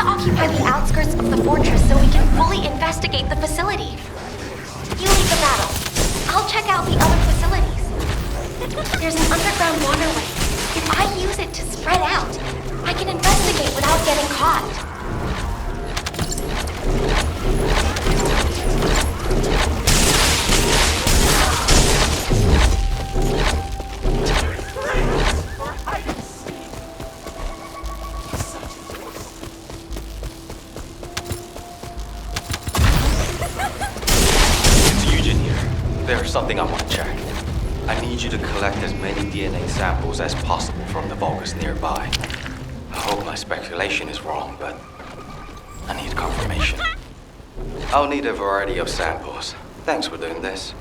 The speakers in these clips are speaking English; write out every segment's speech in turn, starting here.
Occupy the outskirts of the fortress so we can fully investigate the facility. You lead the battle. I'll check out the other facilities. There's an underground waterway. If I use it to spread out, I can investigate without getting caught. There's something I want to check. I need you to collect as many DNA samples as possible from the Vulgus nearby. I hope my speculation is wrong, but I need confirmation. I'll need a variety of samples. Thanks for doing this.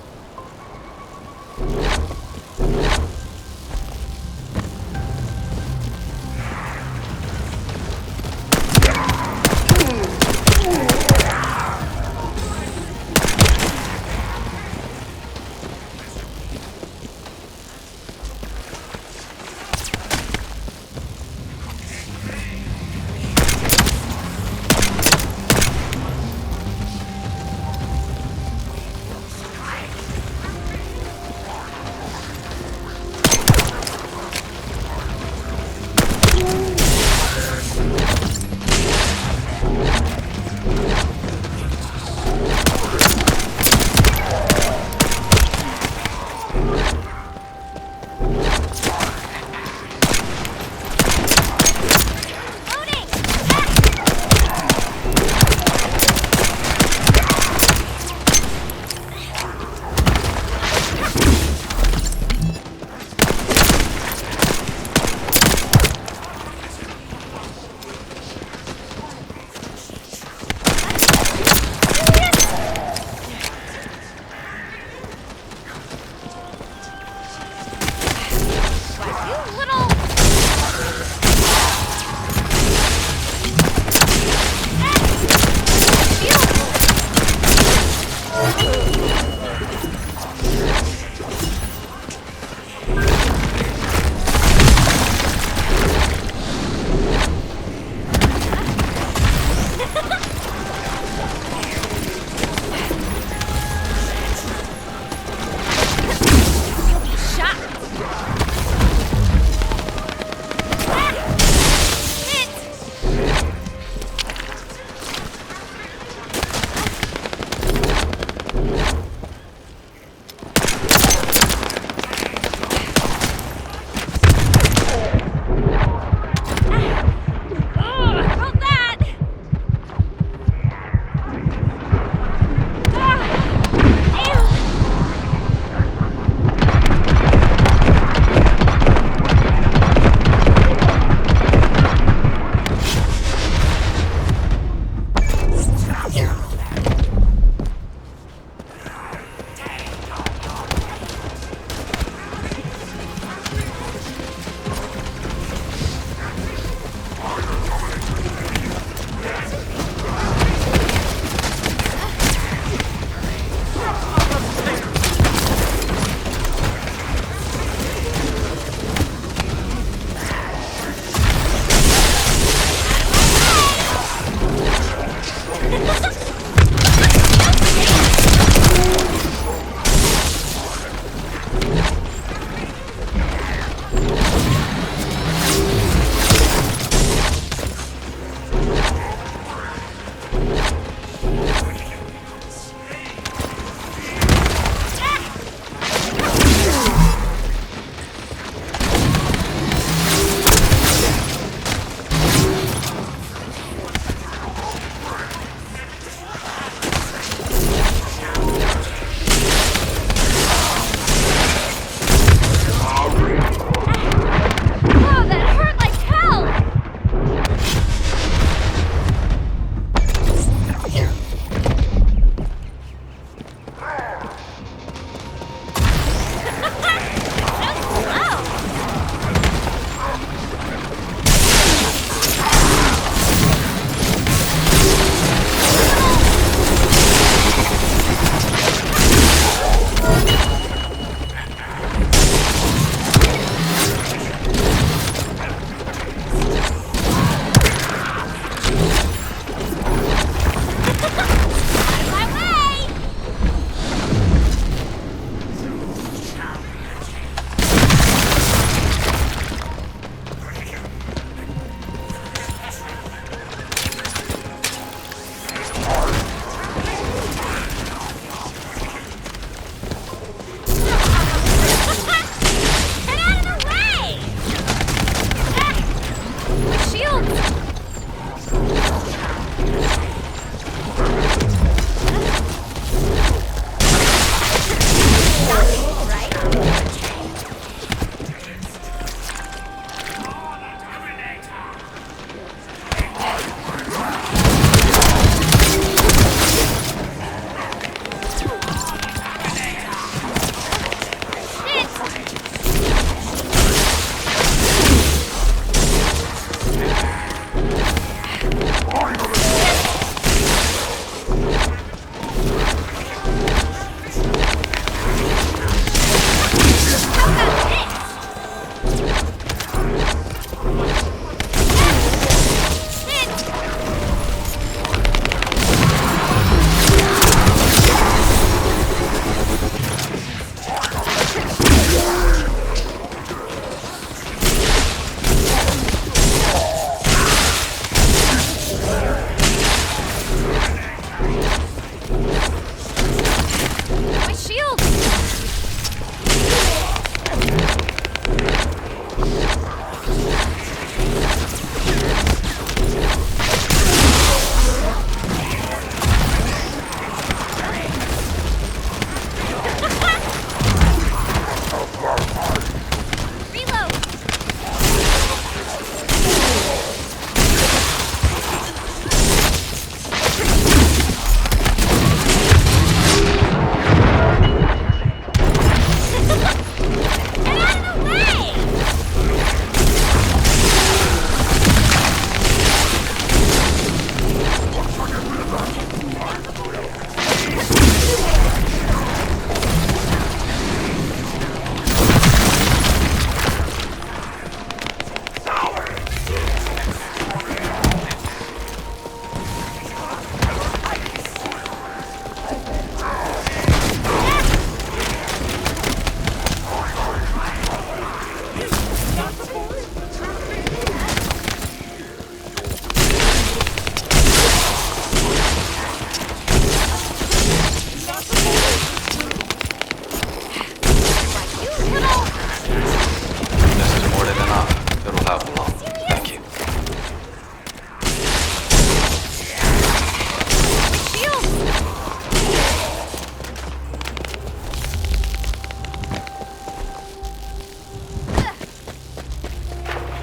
help along. Thank you.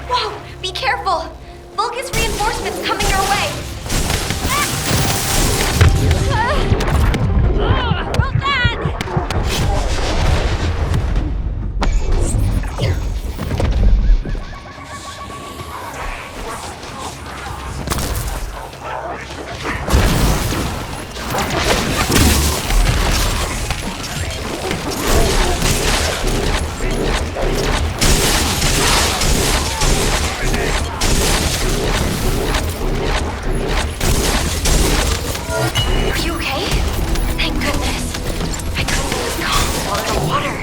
Whoa! Be careful! Vulgus reinforcements coming our way! Roll that! Are you okay? Thank goodness. I couldn't lose comms while underwater.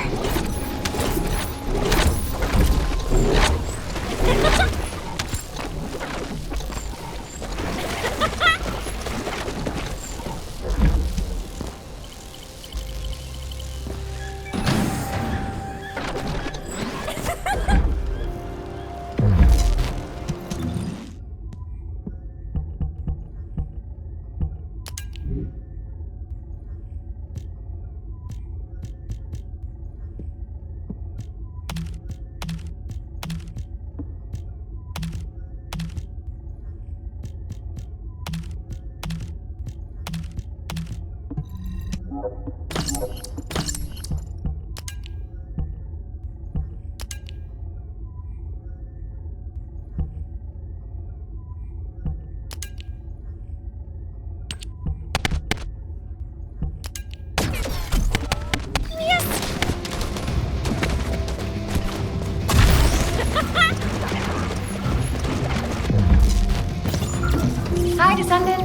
Hi, Descendant.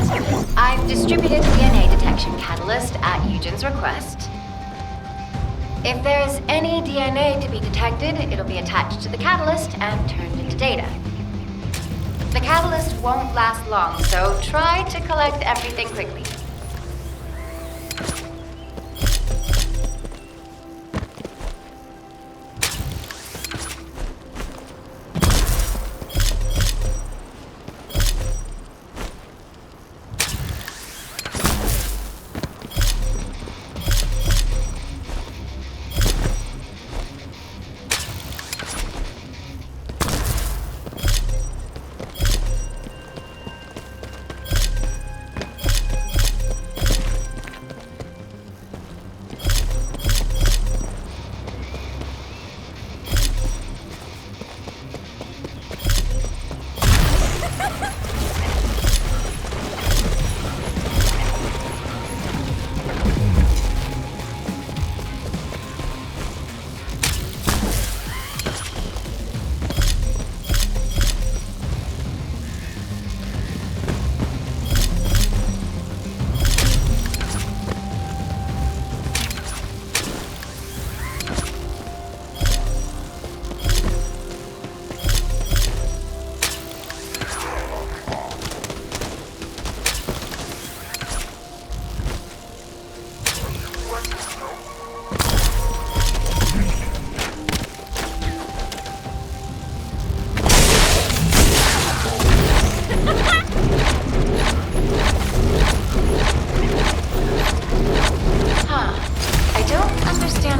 I've distributed DNA detection catalyst at Eugen's request. If there's any DNA to be detected, it'll be attached to the catalyst and turned into data. The catalyst won't last long, so try to collect everything quickly.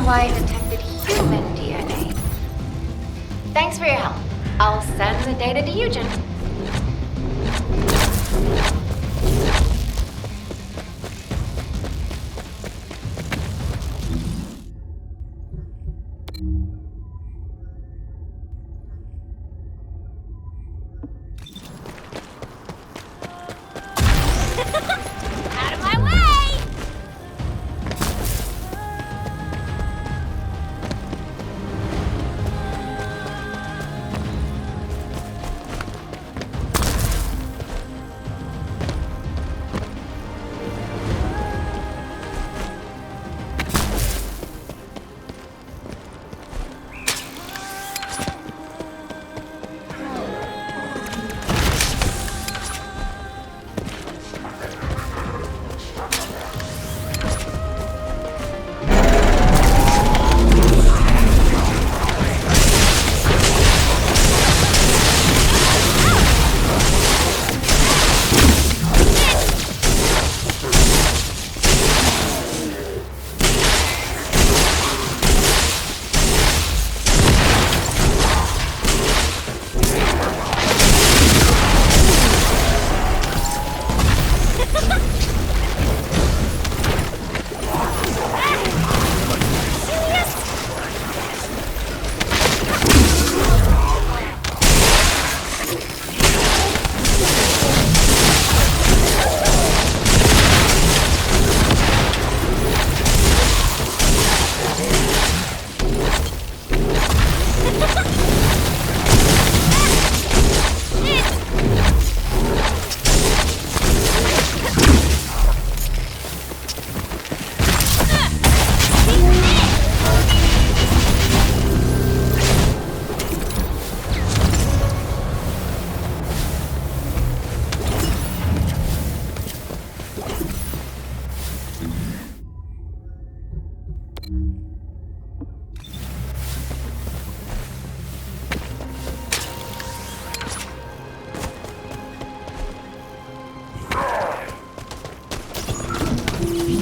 Why I detected human DNA. Thanks for your help. I'll send the data to Eugen. Out of my way!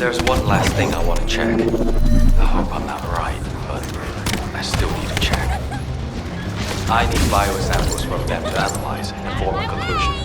There's one last thing I want to check. I hope I'm not right, but I still need to check. I need biosamples from them to analyze and form a conclusion.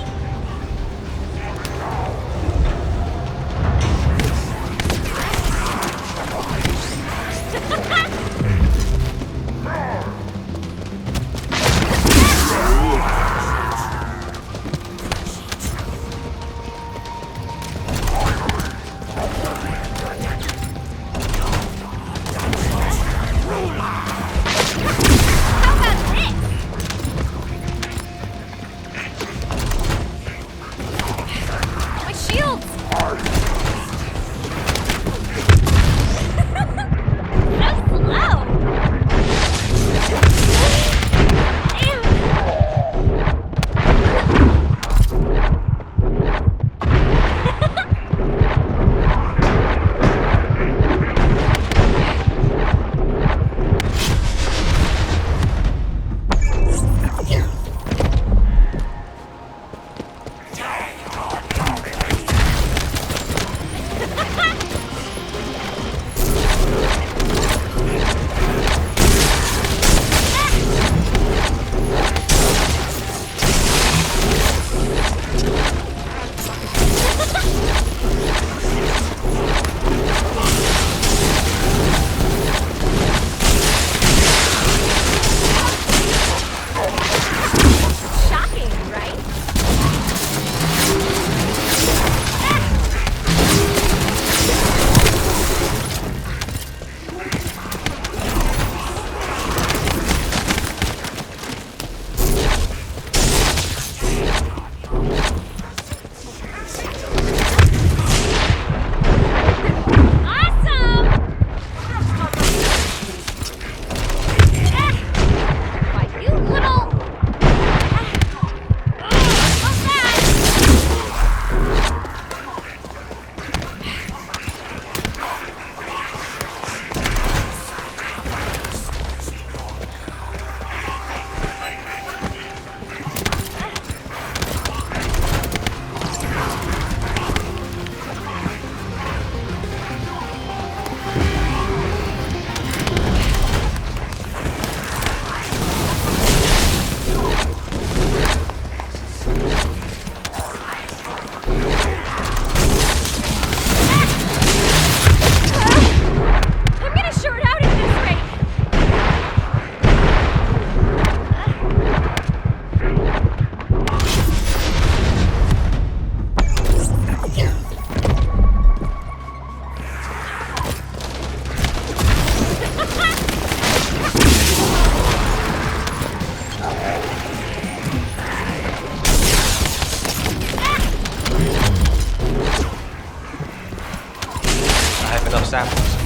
Samples.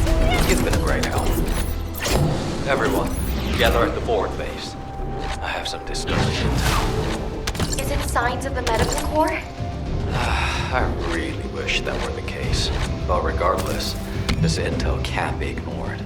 It's been a great help. Everyone, gather at the forward base. I have some disturbing intel. Is it signs of the medical corps? I really wish that were the case. But regardless, this intel can't be ignored.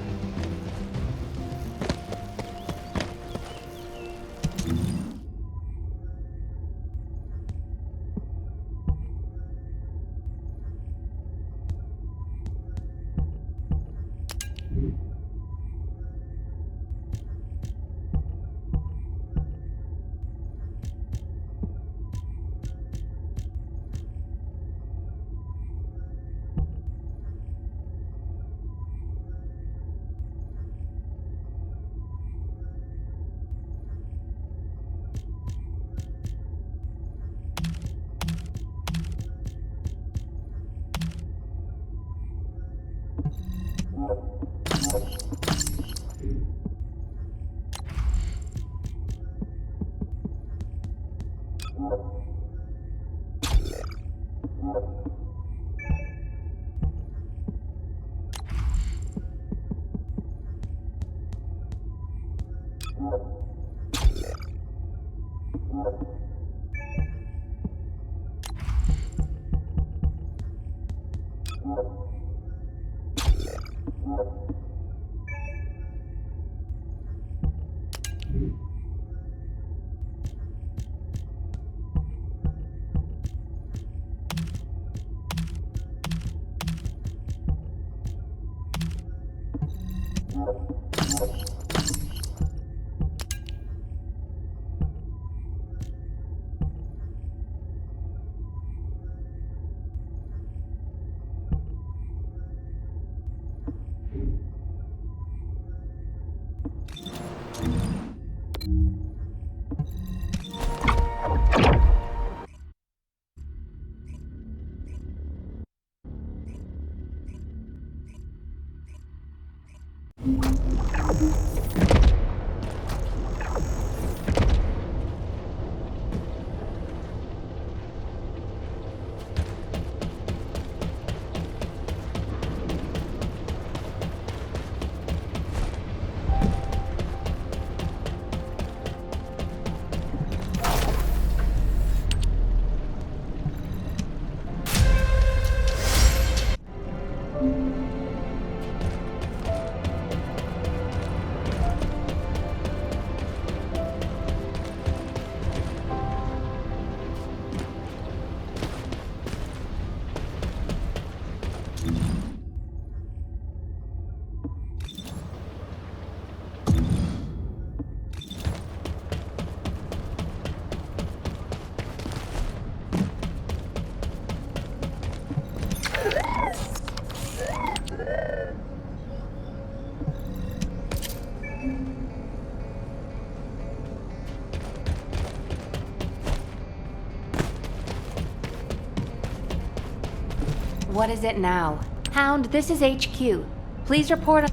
What is it now? Hound, this is HQ. Please report on...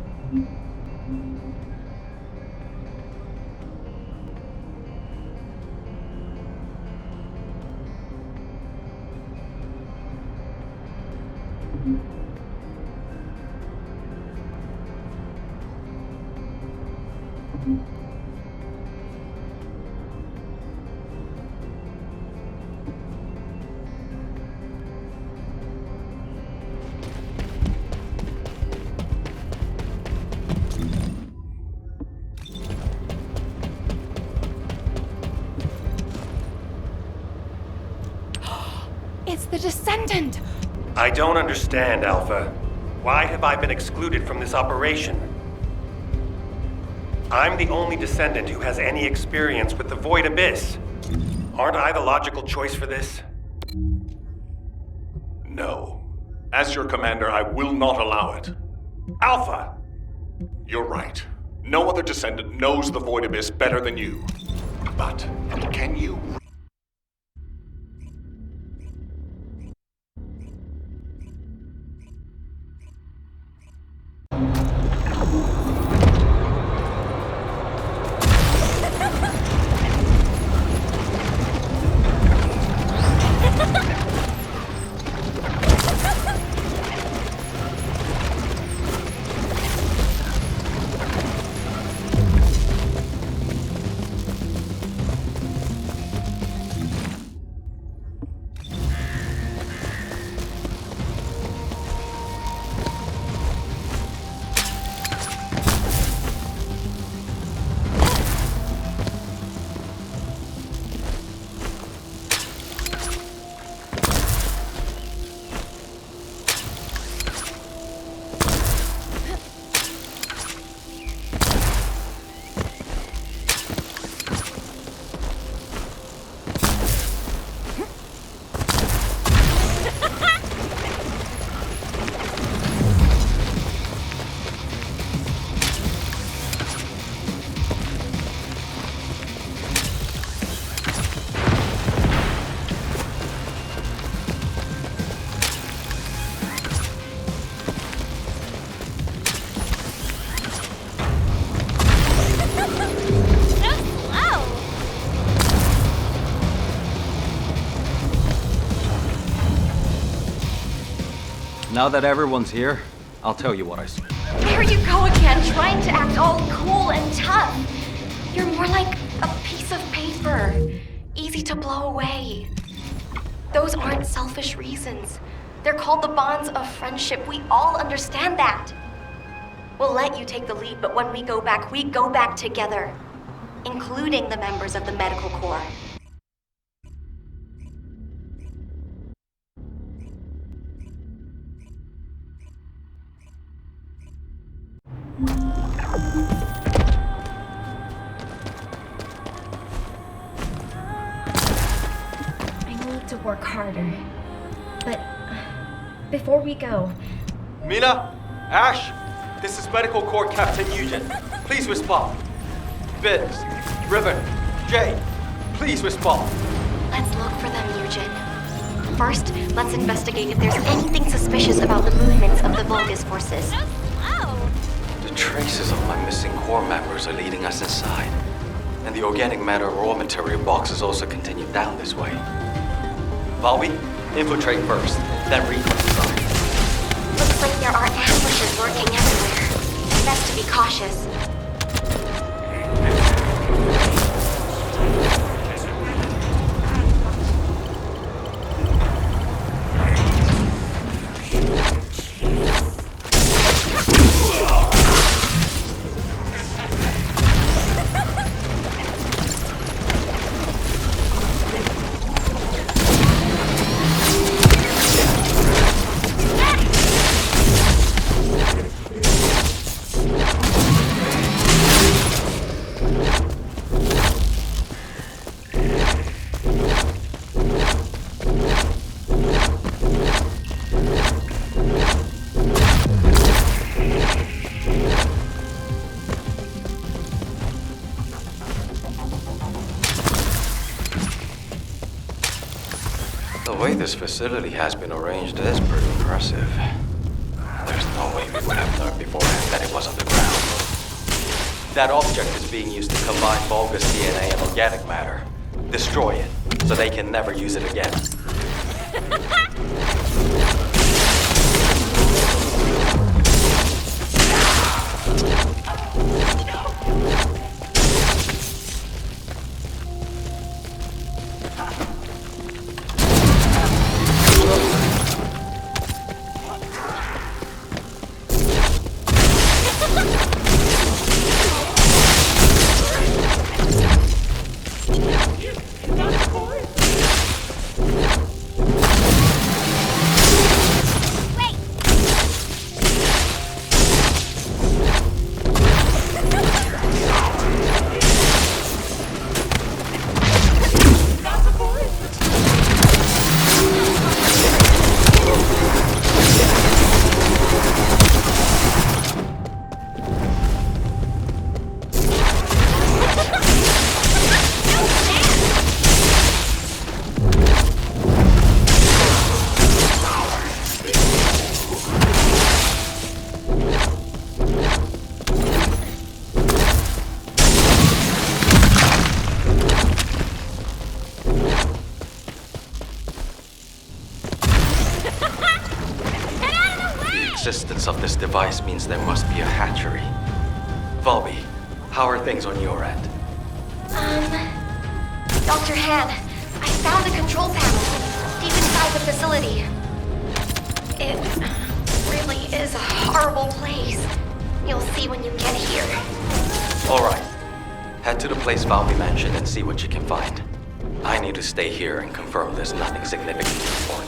It's the Descendant! I don't understand, Alpha. Why have I been excluded from this operation? I'm the only Descendant who has any experience with the Void Abyss. Aren't I the logical choice for this? No. As your commander, I will not allow it. Alpha! You're right. No other Descendant knows the Void Abyss better than you. But can you... Now that everyone's here, I'll tell you what I see. There you go again, trying to act all cool and tough. You're more like a piece of paper, easy to blow away. Those aren't selfish reasons. They're called the bonds of friendship. We all understand that. We'll let you take the lead, but when we go back together, including the members of the Medical Corps. I need to work harder. But before we go... Mina? Ash? This is Medical Corps Captain Nugent. Please respond. Biggs, River, Jay, please respond. Let's look for them, Nugent. First, let's investigate if there's anything suspicious about the movements of the Vulgus forces. The traces of my missing Corps members are leading us inside. And the organic matter raw material boxes also continue down this way. Valby, infiltrate first, then read from the side. Looks like there are ambushes lurking everywhere. Best to be cautious. The way this facility has been arranged is pretty impressive. There's no way we would have learned beforehand that it was underground. That object is being used to combine Vulgus DNA and organic matter. Destroy it, so they can never use it again. The existence of this device means there must be a hatchery. Volby, how are things on your end? Dr. Han, I found a control panel deep inside the facility. It really is a horrible place. You'll see when you get here. Alright. Head to the place Volby mentioned and see what you can find. I need to stay here and confirm there's nothing significant to report.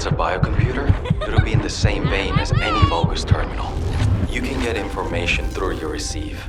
it's a biocomputer, it'll be in the same vein as any Vulgus terminal. You can get information through your receive.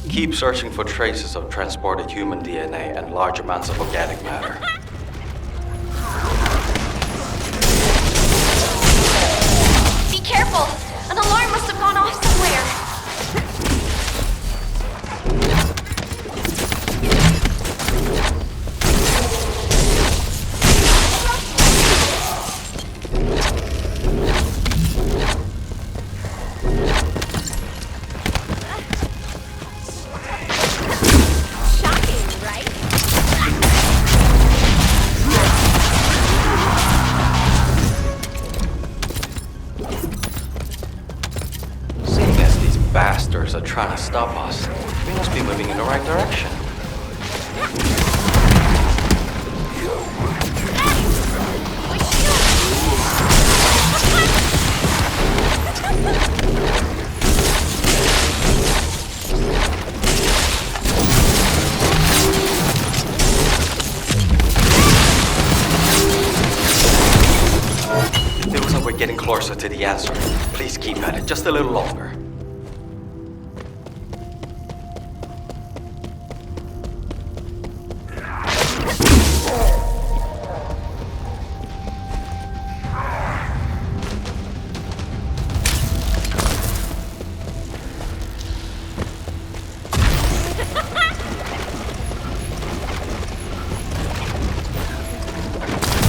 Keep searching for traces of transported human DNA and large amounts of organic matter. Be careful! An alarm must have gone off somewhere. Bastards are trying to stop us. We must be moving in the right direction. It feels like we're getting closer to the answer. Please keep at it just a little longer.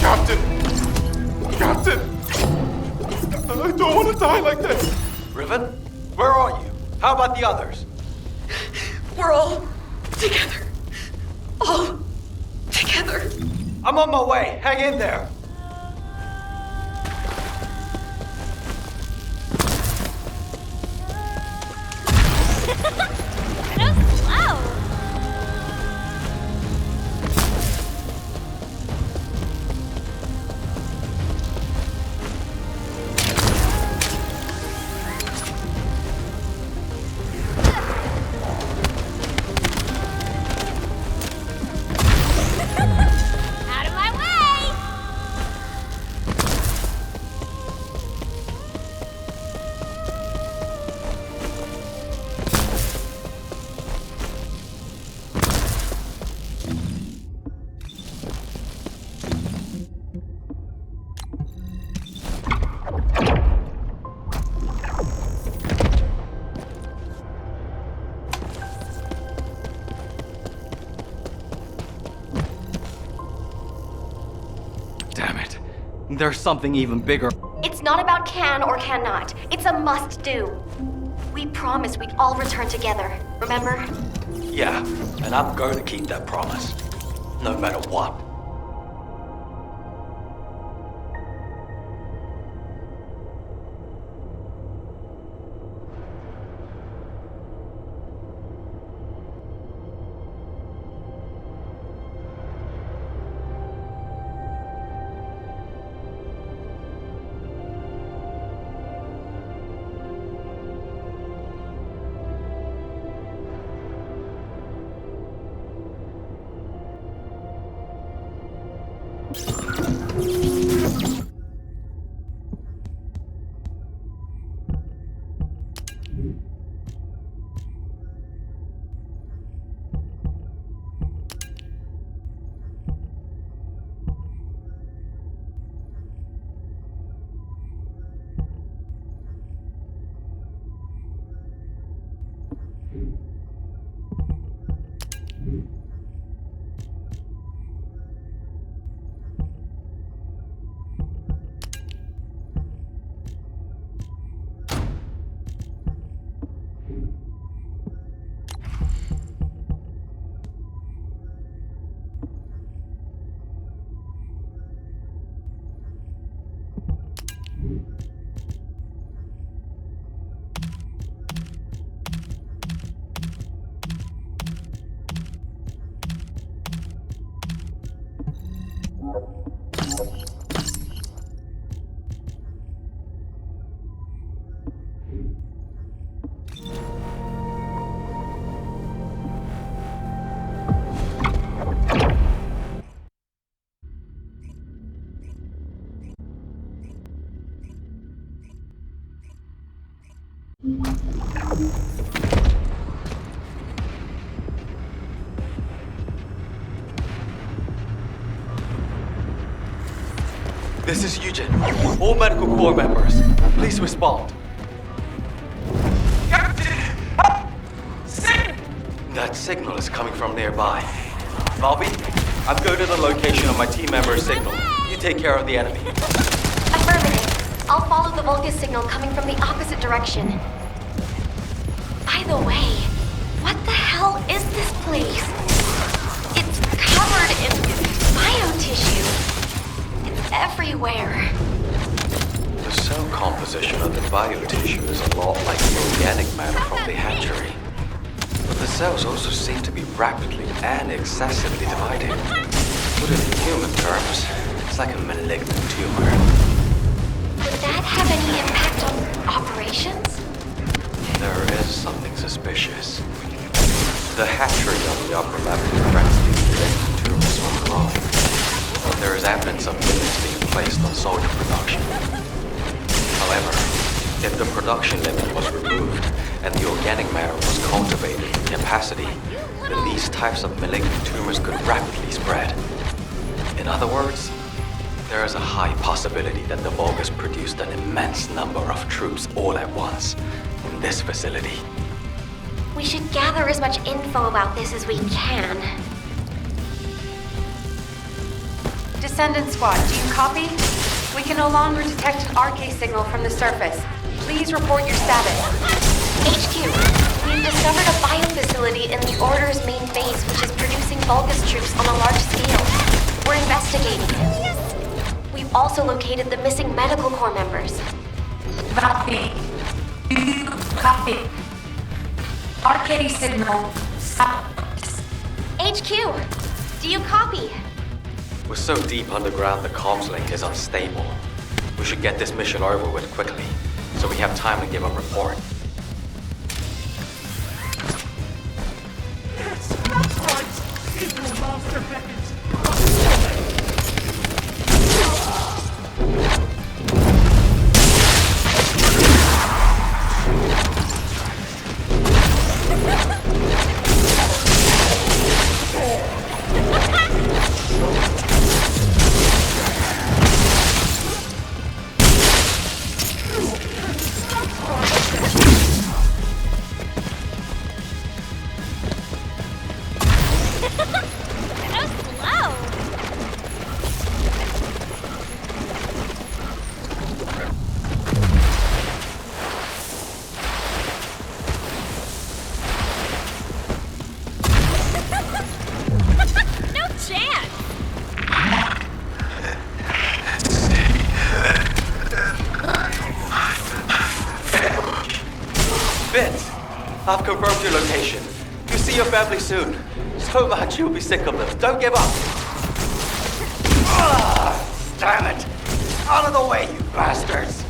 Captain! I don't want to die like this! Riven, where are you? How about the others? We're all together. All together. I'm on my way. Hang in there. Damn it. There's something even bigger. It's not about can or cannot. It's a must-do. We promised we'd all return together, remember? Yeah, and I'm going to keep that promise. no matter what. This is Eugen. All medical corps members, please respond. That signal is coming from nearby. Bobby, I'm going to the location of my team member's signal. You take care of the enemy. Affirmative. I'll follow the Vulgus signal coming from the opposite direction. By the way, what the hell is this place? It's covered in biotissue. It's everywhere. The cell composition of the biotissue is a lot like the organic matter from the hatchery. But the cells also seem to be rapidly and excessively dividing. Put it in human terms, it's like a malignant tumor. Would that have any impact on operations? There is something suspicious. The hatchery on the upper level prevents these malignant tumors from growing. But there is evidence of limits being placed on soldier production. However, if the production limit was removed and the organic matter was cultivated in capacity, then these types of malignant tumors could rapidly spread. In other words, there is a high possibility that the Vulgus produced an immense number of troops all at once in this facility. We should gather as much info about this as we can. Descendant Squad, do you copy? We can no longer detect an RK signal from the surface. Please report your status. HQ, we've discovered a biofacility in the Order's main base which is producing Vulgus troops on a large scale. We're investigating it. We've also located the missing medical corps members. Copy. Do you copy? RK signal stopped. HQ, do you copy? We're so deep underground the comms link is unstable. We should get this mission over with quickly, so we have time to give a report. I've confirmed your location. You'll see your family soon. So much you'll be sick of them. Don't give up. Damn it! Out of the way, you bastards!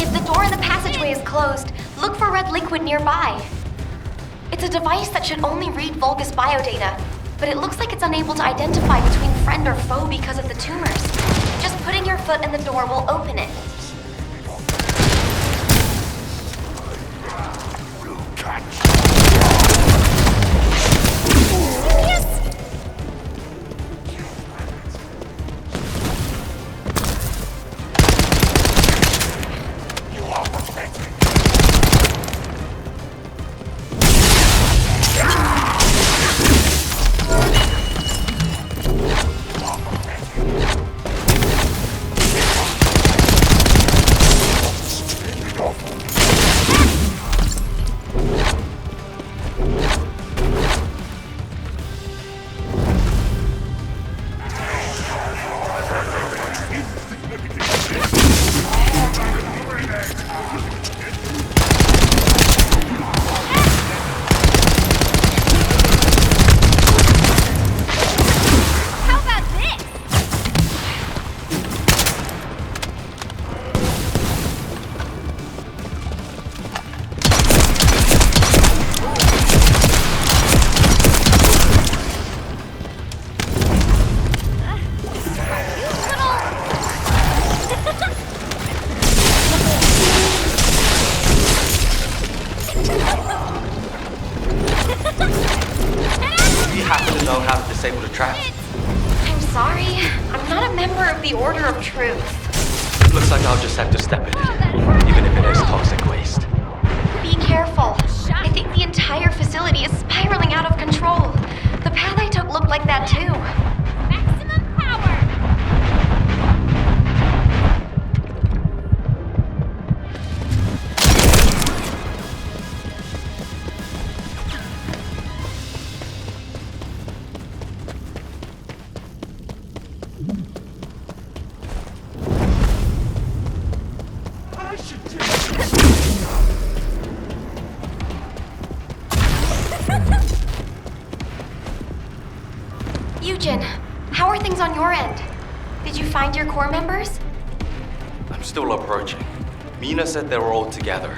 If the door in the passageway is closed, look for red liquid nearby. It's a device that should only read Vulgus biodata, but it looks like it's unable to identify between friend or foe because of the tumors. Just putting your foot in the door will open it. Disable the trap. I'm sorry. I'm not a member of the Order of Truth. Looks like I'll just have to step in it, even if it is toxic waste. Be careful. I think the entire facility is spiraling out of control. The path I took looked like that too. Maximum power! Eugen, how are things on your end? Did you find your core members? I'm still approaching. Mina said they were all together.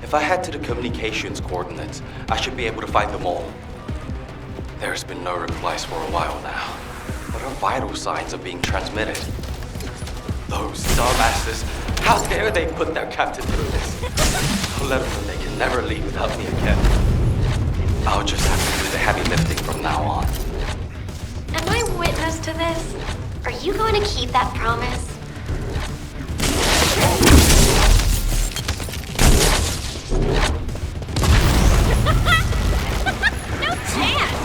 If I head to the communications coordinates, I should be able to find them all. There's been no replies for a while now, but our vital signs are being transmitted. Those dumbasses! How dare they put their captain through this? I'll let them know they can never leave without me again. I'll just have to do the heavy lifting from now on. Am I witness to this? Are you going to keep that promise? No chance!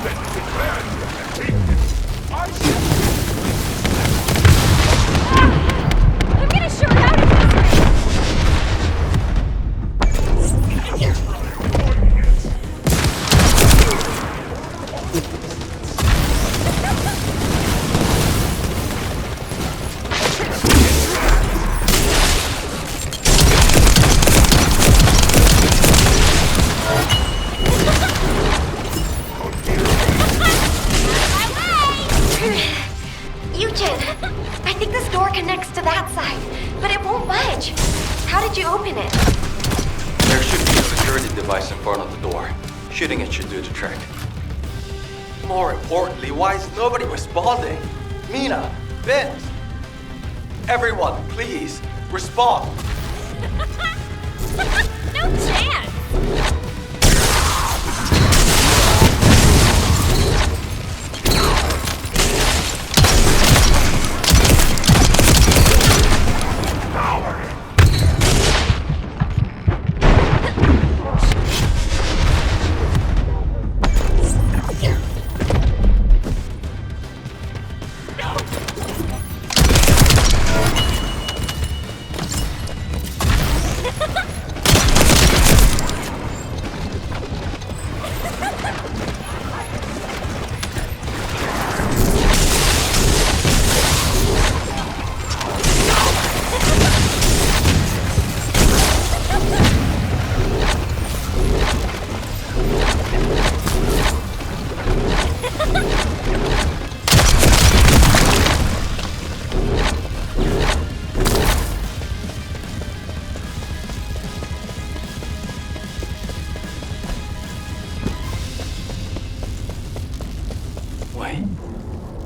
I'm gonna short out of this! Eugen, I think this door connects to that side, but it won't budge. How did you open it? There should be a security device in front of the door. Shooting it should do the trick. More importantly, why is nobody responding? Mina, Vince, everyone, please, respond. No chance!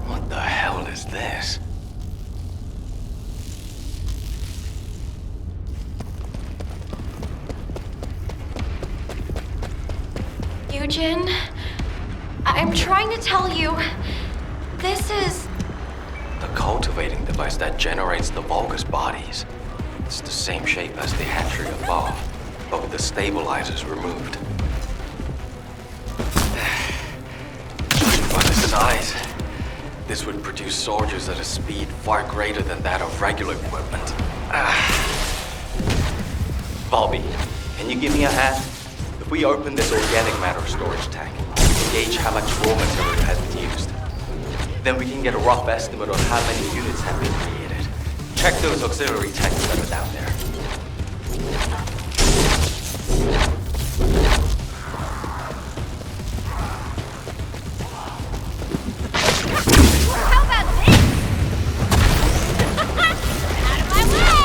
What the hell is this? Eugen, I'm trying to tell you, this is... The cultivating device that generates the Vulgus bodies. It's the same shape as the hatchery above, but with the stabilizers removed. Judging by the size, this would produce soldiers at a speed far greater than that of regular equipment. Bobby, can you give me a hand? If we open this organic matter storage tank, we can gauge how much raw material has been used. Then we can get a rough estimate on how many units have been created. Check those auxiliary tanks that are down there. How about this? Out of my way!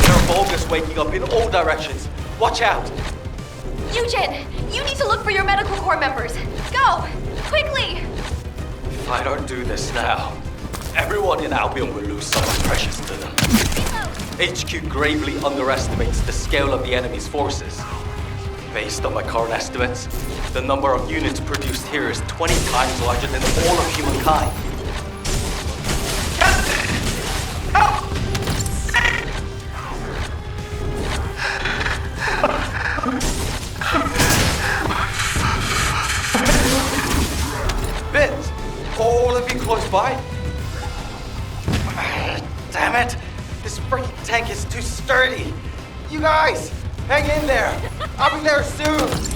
There are Vulgus waking up in all directions. Watch out! Eugen, you need to look for your medical corps members. Go! Quickly! If I don't do this now, everyone in Albion will lose someone precious to them. HQ gravely underestimates the scale of the enemy's forces. Based on my current estimates, the number of units produced here is 20 times larger than all of humankind. Vince, all of you close by? Damn it! This freaking tank is too sturdy! You guys, hang in there! I'll be there soon!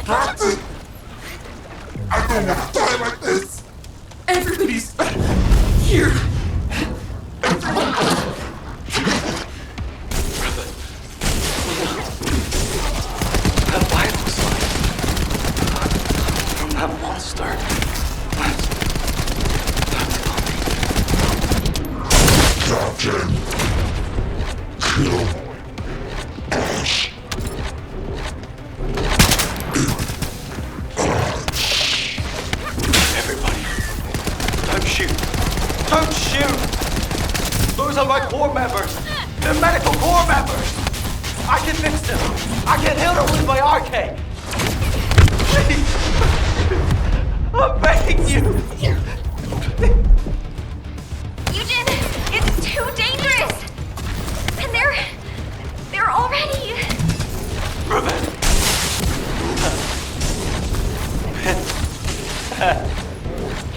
Captain! I don't want to die like this! Everybody's here! That vital sign from that monster. Captain! Kill Ash! Everybody, don't shoot! Don't shoot! Those are my corps members! They're medical corps members! I can fix them! I can heal them with my RK! Please! I'm begging you! Eugen, it's too dangerous! And they're already... Ruben!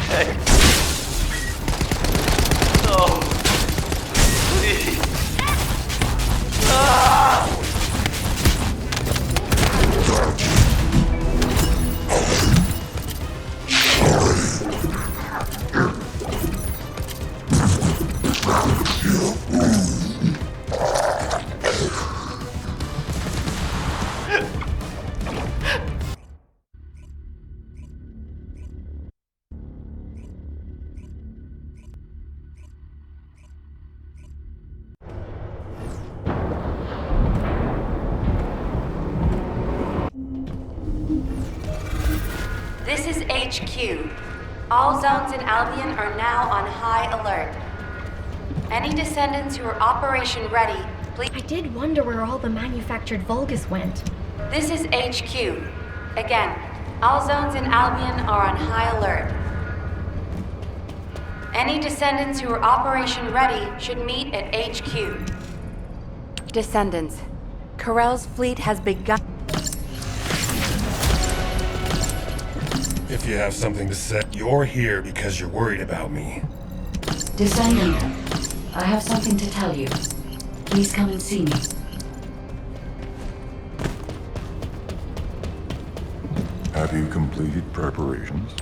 Hey. No. Please. Ah! This is HQ. All zones in Albion are now on high alert. Any descendants who are operation ready, please... I did wonder where all the manufactured Vulgus went. This is HQ. Again, All zones in Albion are on high alert. Any descendants who are operation ready should meet at HQ. Descendants, Corell's fleet has begun. If you have something to say, you're here because you're worried about me. Descendant, I have something to tell you. Please come and see me. Have you completed preparations?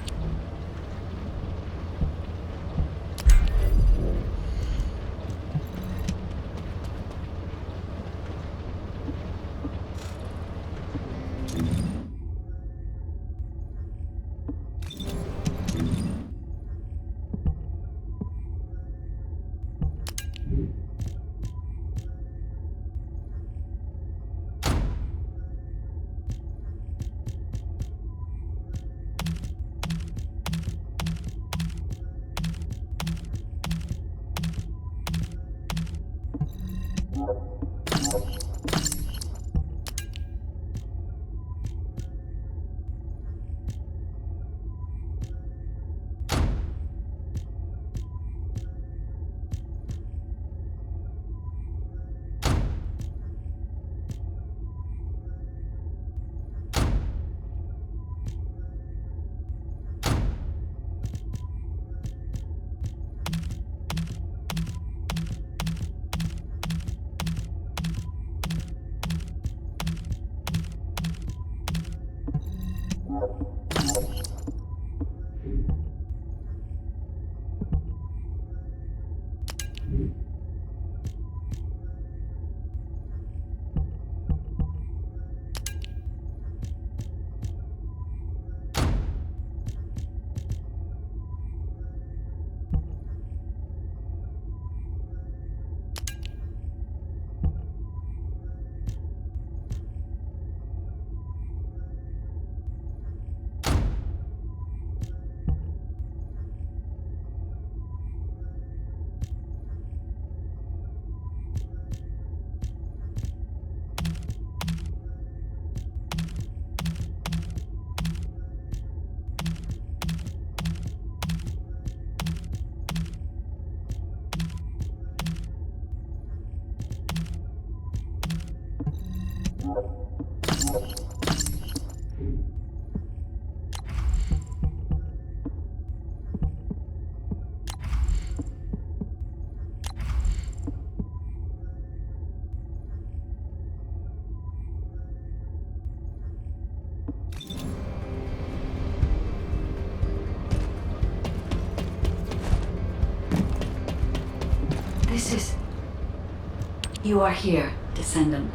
This is... You are here, Descendant.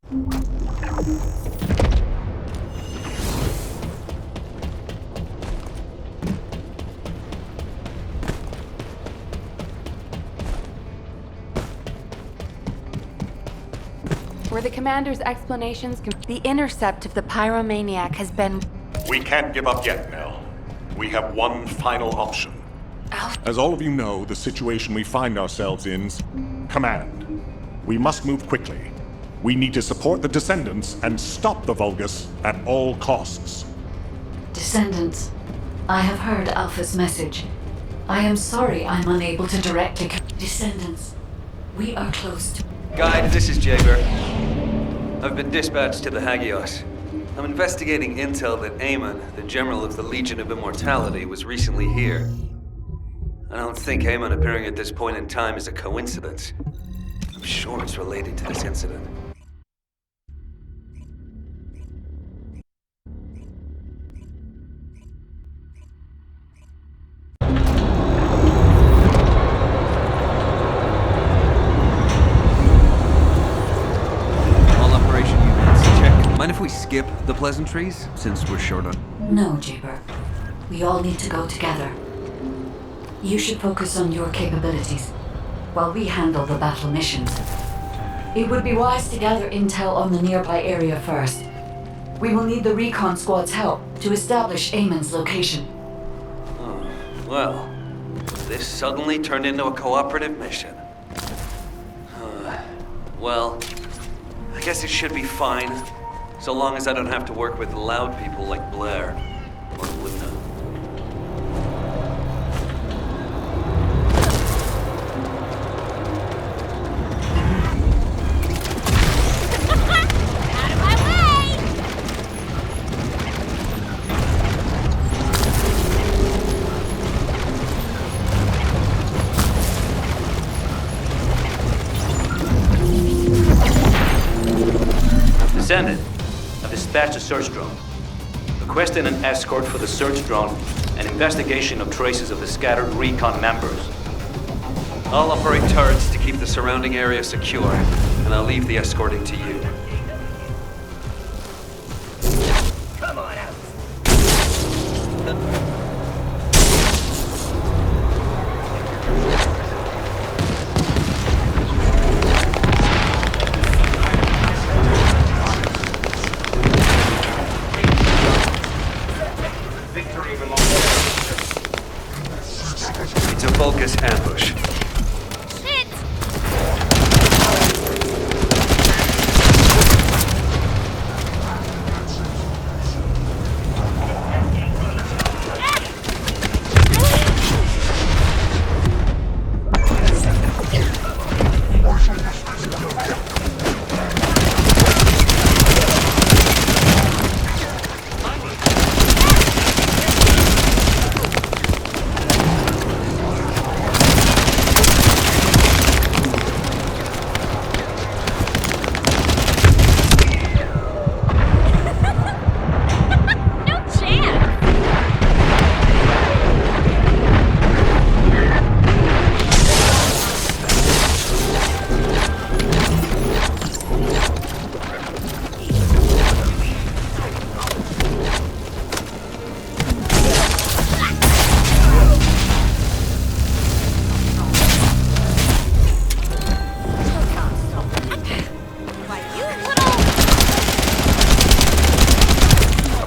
Were the commander's explanations the intercept of the pyromaniac has been... We can't give up yet, Nell. We have one final option. As all of you know, the situation we find ourselves in's command. We must move quickly. We need to support the Descendants and stop the Vulgus at all costs. Descendants, I have heard Alpha's message. I am sorry I'm unable to directly... Descendants, we are close to... Guide, this is Jaeger. I've been dispatched to the Hagios. I'm investigating intel that Amon, the general of the Legion of Immortality, was recently here. I don't think Amon appearing at this point in time is a coincidence. I'm sure it's related to this incident. Mind if we skip the pleasantries, since we're short on... No, Jaber. We all need to go together. You should focus on your capabilities, while we handle the battle missions. It would be wise to gather intel on the nearby area first. We will need the recon squad's help to establish Amon's location. Oh, well, this suddenly turned into a cooperative mission. Well, I guess it should be fine. So long as I don't have to work with loud people like Blair or Luna. Out of my way! Descendant. Dispatch a search drone. Requesting an escort for the search drone and investigation of traces of the scattered recon members. I'll operate turrets to keep the surrounding area secure, and I'll leave the escorting to you. Come on out. It's a Vulgus ambush. Shit!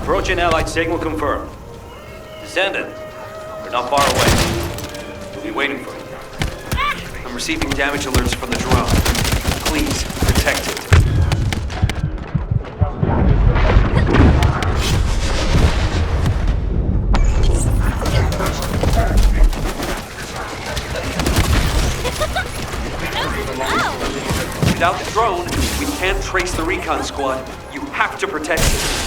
Approaching Allied signal confirmed. Descendant, we're not far away. We'll be waiting for you. I'm receiving damage alerts from the drone. Please, protect it. Without the drone, we can't trace the recon squad. You have to protect it.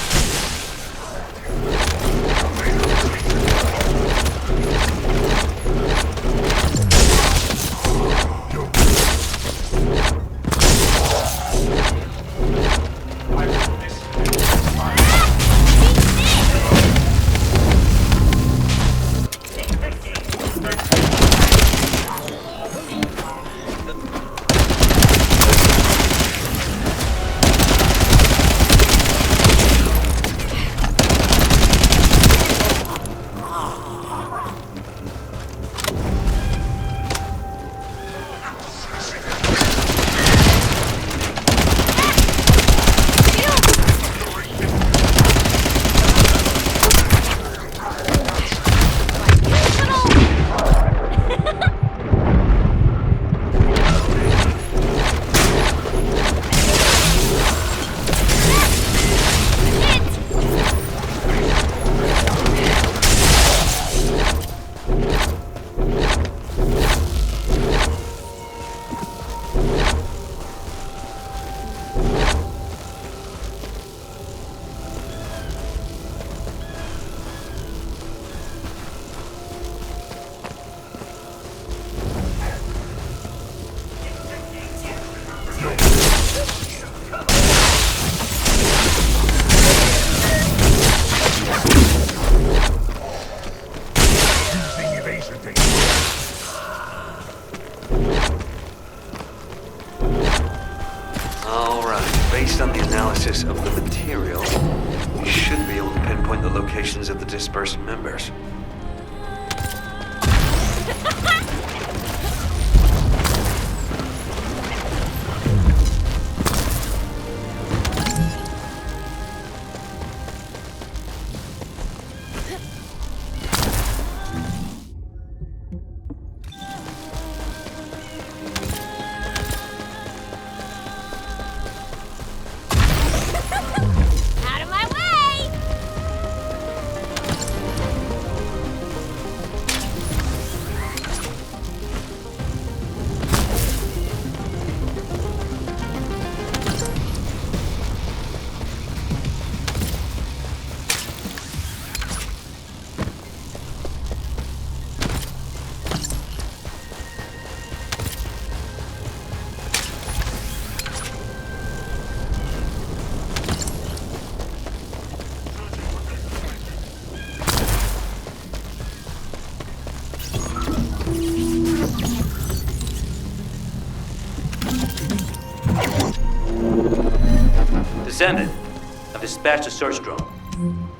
Alright, based on the analysis of the material, we should be able to pinpoint the locations of the dispersed members. Out of my way! Descendant, I've dispatched a search drone.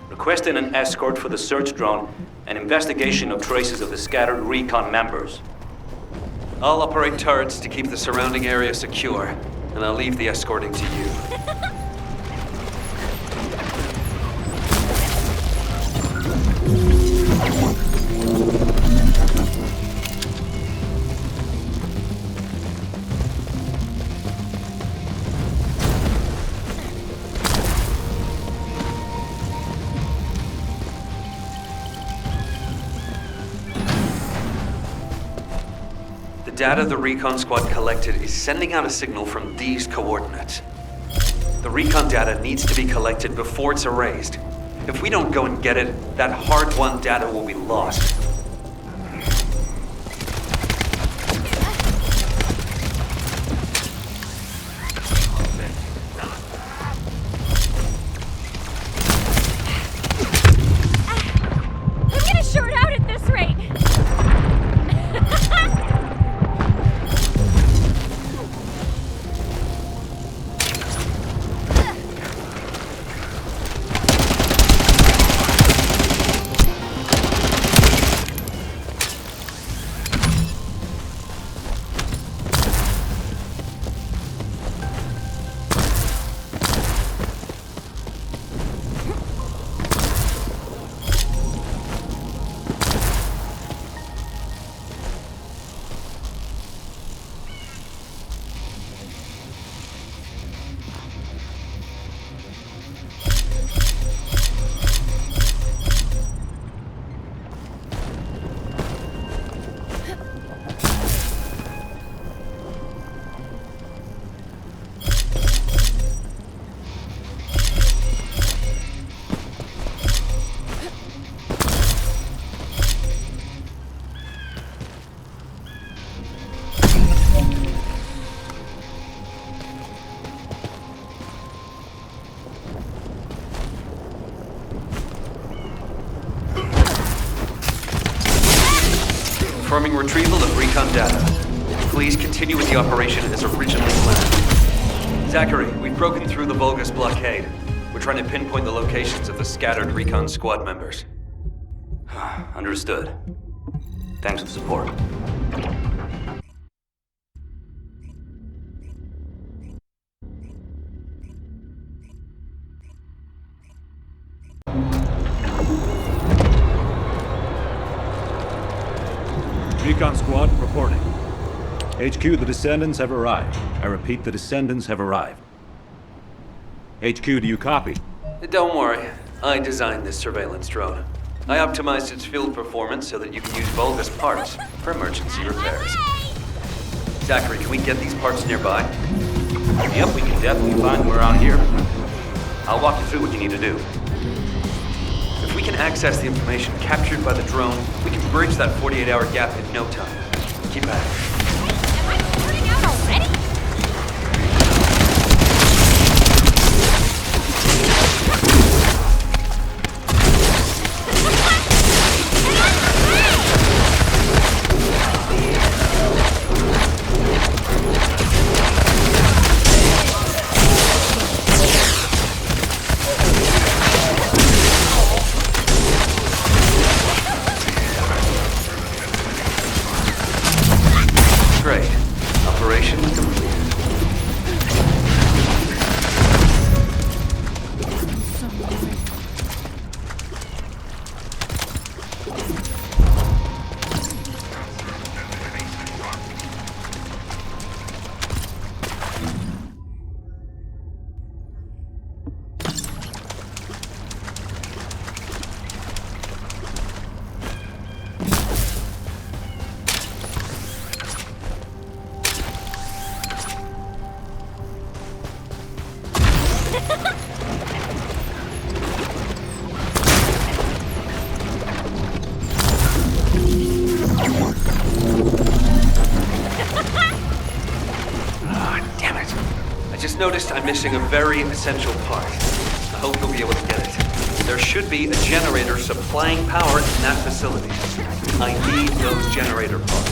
Requesting an escort for the search drone and investigation of traces of the scattered recon members. I'll operate turrets to keep the surrounding area secure, and I'll leave the escorting to you. The data the recon squad collected is sending out a signal from these coordinates. The recon data needs to be collected before it's erased. If we don't go and get it, that hard-won data will be lost. I'm gonna short out at this rate! Confirming retrieval of recon data. Please continue with the operation as originally planned. Zachary, we've broken through the Vulgus blockade. We're trying to pinpoint the locations of the scattered recon squad members. Understood. Thanks for the support. Recon Squad reporting. HQ, the Descendants have arrived. I repeat, the Descendants have arrived. HQ, do you copy? Don't worry. I designed this surveillance drone. I optimized its field performance so that you can use Vulgus parts for emergency repairs. Zachary, can we get these parts nearby? Yep, we can definitely find them around here. I'll walk you through what you need to do. If we can access the information captured by the drone, we can bridge that 48-hour gap in no time. Keep at it. Am I starting out already? Great. Operation complete. Noticed I'm missing a very essential part. I hope you'll be able to get it. There should be a generator supplying power in that facility. I need those generator parts.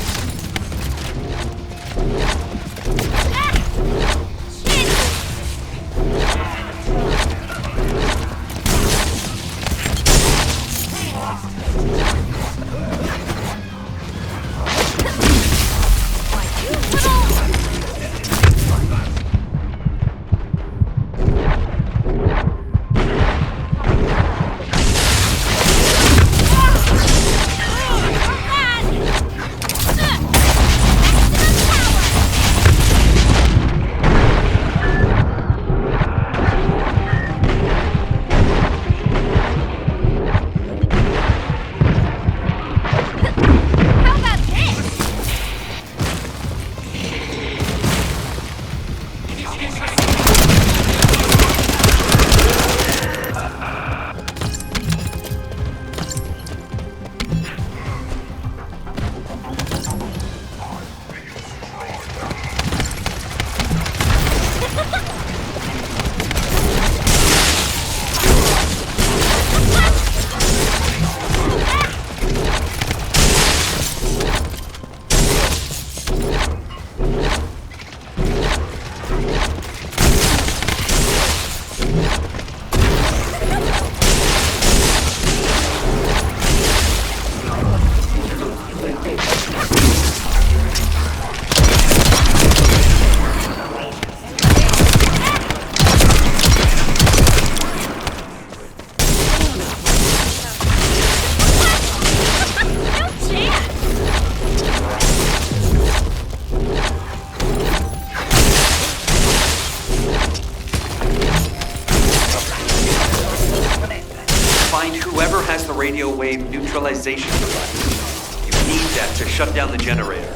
Radio wave neutralization device. You need that to shut down the generator.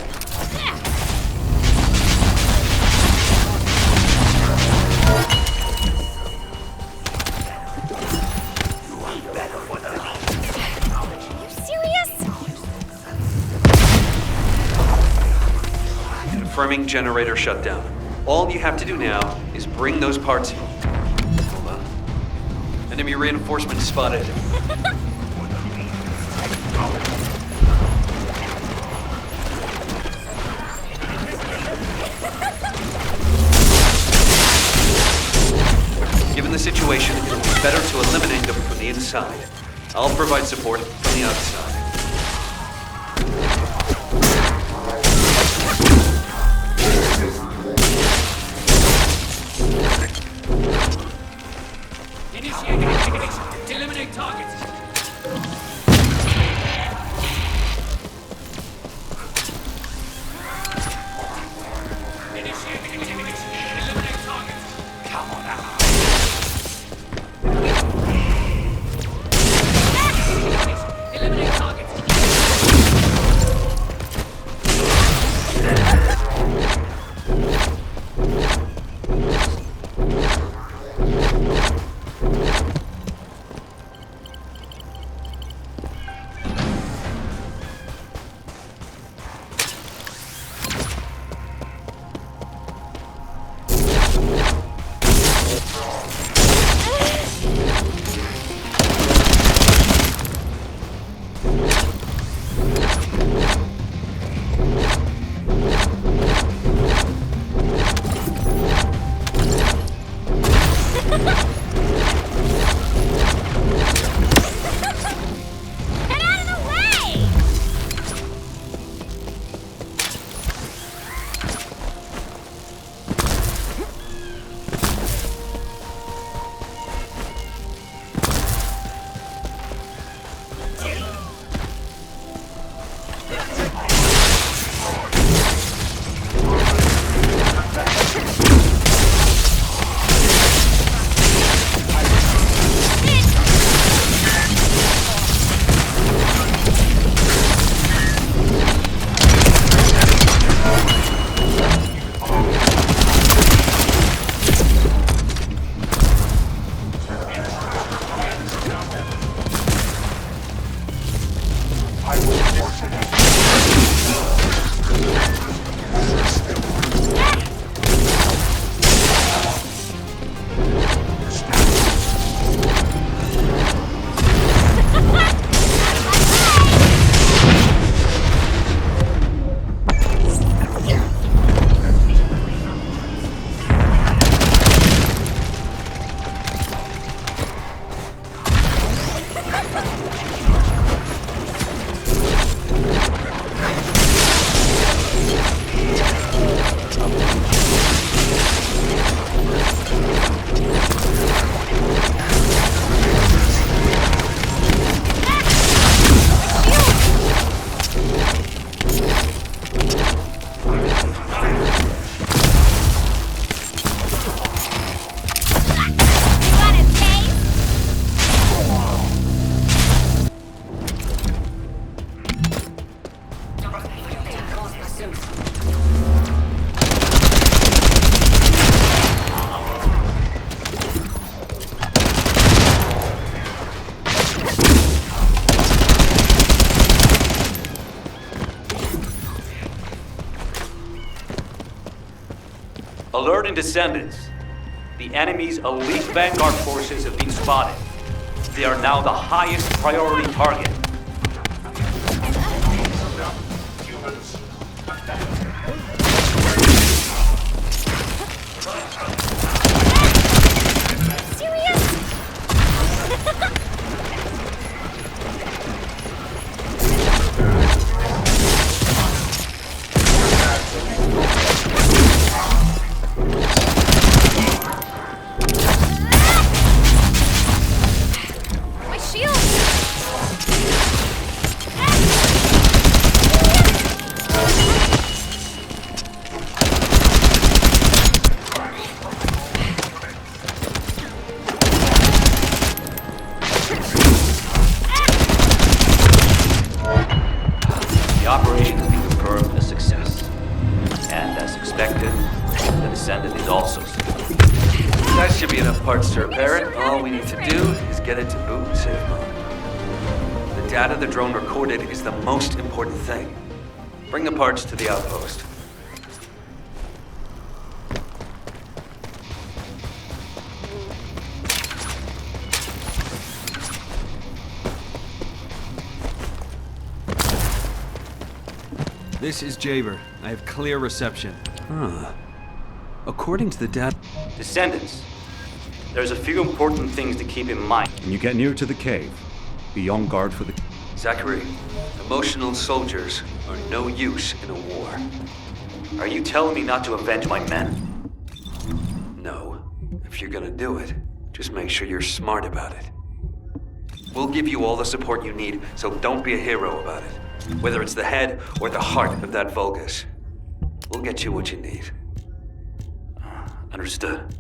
Are you serious? Confirming generator shutdown. All you have to do now is bring those parts in. Hold on. Enemy reinforcement spotted. Given the situation, it would be better to eliminate them from the inside. I'll provide support from the outside. Initiate activation to eliminate targets. Eliminate targets. Alert and Descendants. The enemy's elite vanguard forces have been spotted. They are now the highest priority target. My shield! The operation has been confirmed a success. And as expected, the Descendant is also secure. That should be enough parts to repair it. All we need to do is get it to boot and save mode. The data the drone recorded is the most important thing. Bring the parts to the outpost. This is Jaber. I have clear reception. Huh. According to the data... Descendants, there's a few important things to keep in mind. When you get near to the cave, be on guard for the... Zachary, emotional soldiers are no use in a war. Are you telling me not to avenge my men? No. If you're gonna do it, just make sure you're smart about it. We'll give you all the support you need, so don't be a hero about it. Whether it's the head or the heart of that Vulgus. We'll get you what you need. Understood.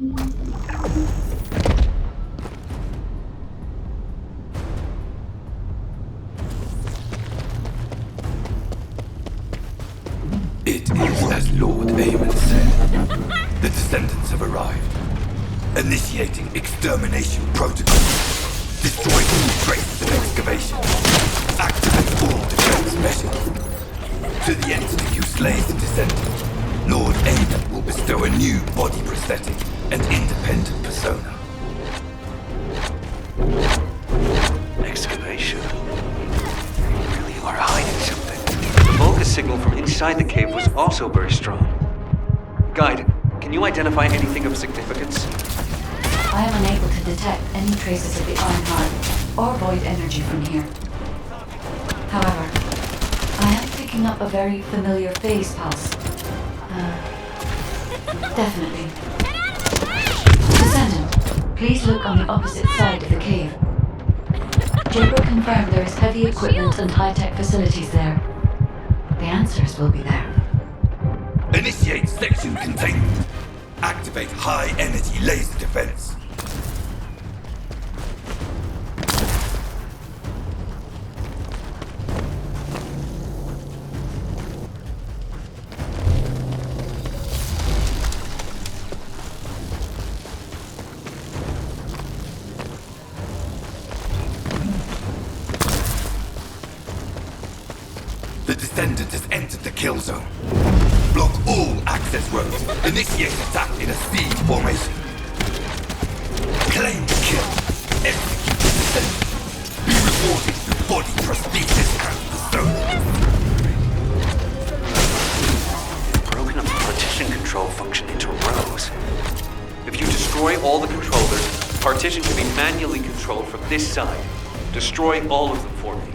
It is as Lord Amon said. The Descendants have arrived. Initiating extermination protocol. Destroy all traces of excavation. Activate all defense measures. To the entity who slays the Descendant, Lord Amon will bestow a new body prosthetic and independent persona. Excavation. You really are hiding something. The Volga signal from inside the cave was also very strong. Guide, can you identify anything of significance? I am unable to detect any traces of the Iron Heart or void energy from here. However, I am picking up a very familiar phase pulse. Definitely. Descendant, please look on the opposite side of the cave. Jaber confirmed there is heavy equipment and high-tech facilities there. The answers will be there. Initiate section containment. Activate high-energy laser defense. The Descendant has entered the kill zone. Block all access roads. Initiate attack in a siege formation. Claim the kill. Execute the Descendant. Be rewarded with body prosthesis and persona. Broken up the partition control function into rows. If you destroy all the controllers, partition can be manually controlled from this side. Destroy all of them for me.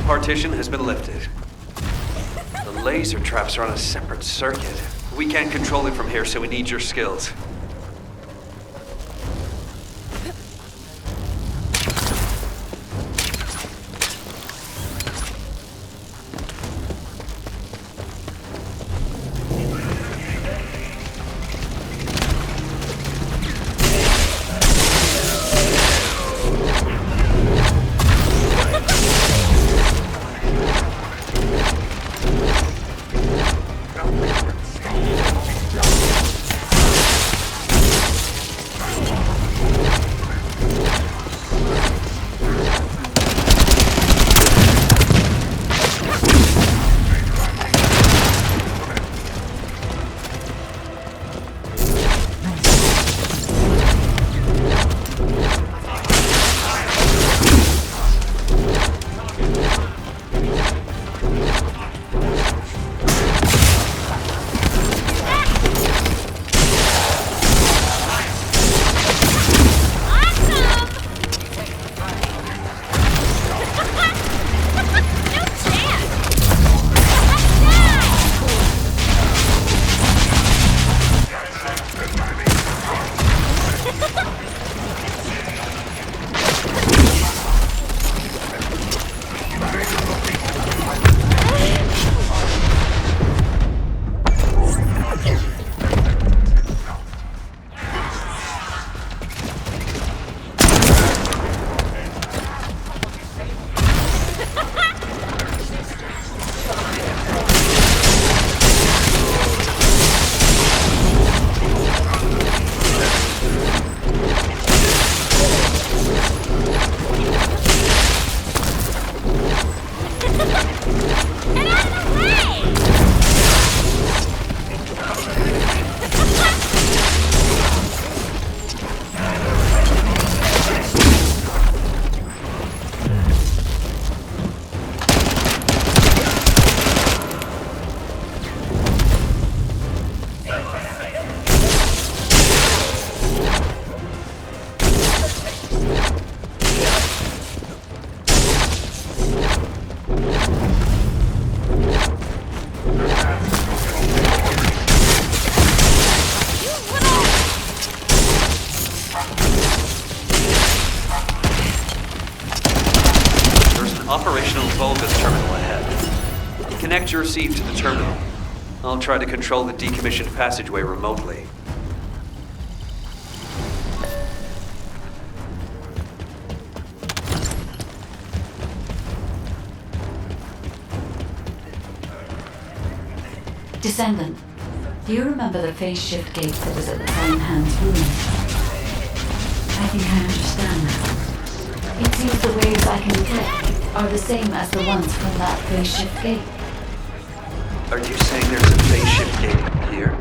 Partition has been lifted. The laser traps are on a separate circuit. We can't control it from here, so we need your skills. There's an operational Vulgus terminal ahead. Connect your receive to the terminal. I'll try to control the decommissioned passageway remotely. Descendant, do you remember the phase shift gate that was at the Prime Hand's room? I think I understand now. It seems the waves I can detect are the same as the ones from that phase shift gate. Are you saying there's a phase shift gate here?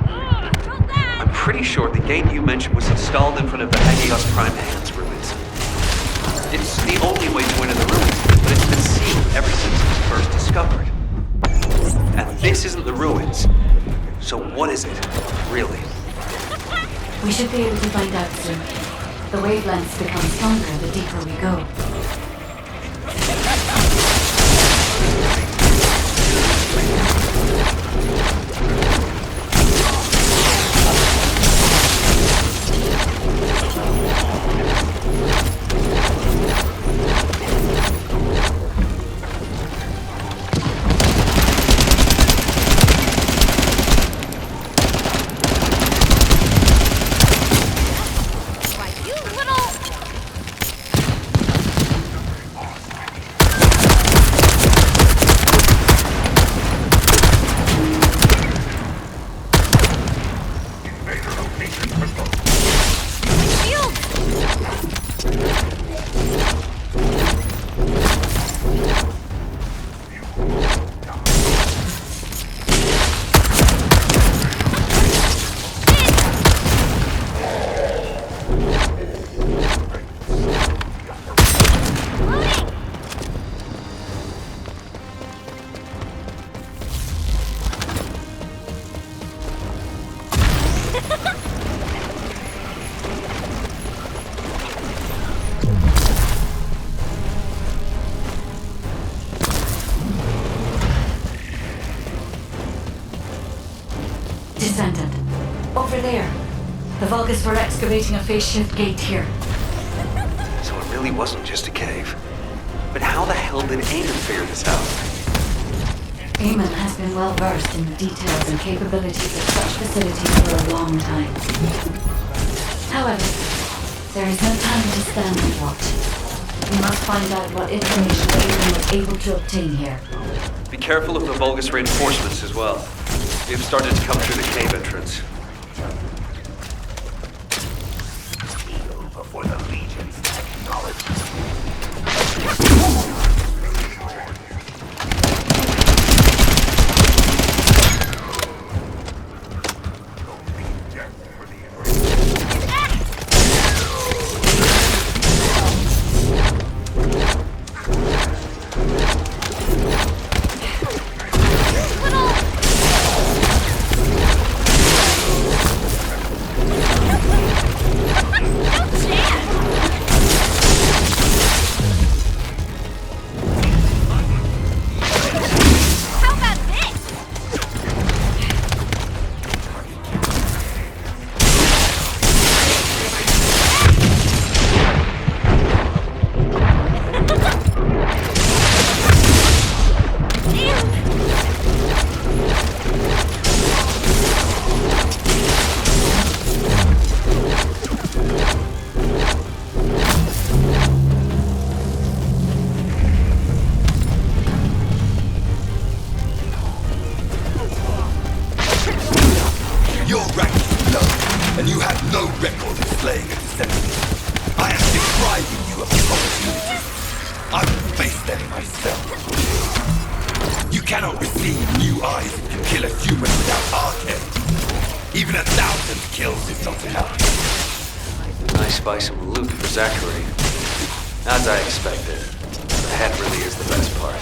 I'm pretty sure the gate you mentioned was installed in front of the Hagios Prime Hands ruins. It's the only way to enter the ruins, but it's been sealed ever since it was first discovered. And this isn't the ruins. So what is it, really? We should be able to find out soon. The wavelengths become stronger the deeper we go. Descendant, over there. The Vulgus were excavating a phase shift gate here. So it really wasn't just a cave. But how the hell did Aiden figure this out? Eamon has been well versed in the details and capabilities of such facilities for a long time. However, there is no time to stand and watch. We must find out what information Aiden was able to obtain here. Be careful of the Vulgus reinforcements as well. They've started to come through the cave entrance. Before the Legion's technology. Your rank is low, and you have no record of slaying a descendant. I am depriving you of this opportunity. I will face them myself. You cannot receive new eyes if you kill a human without arcane. Even 1,000 kills is not enough. I spy some loot for Zachary. As I expected, the head really is the best part.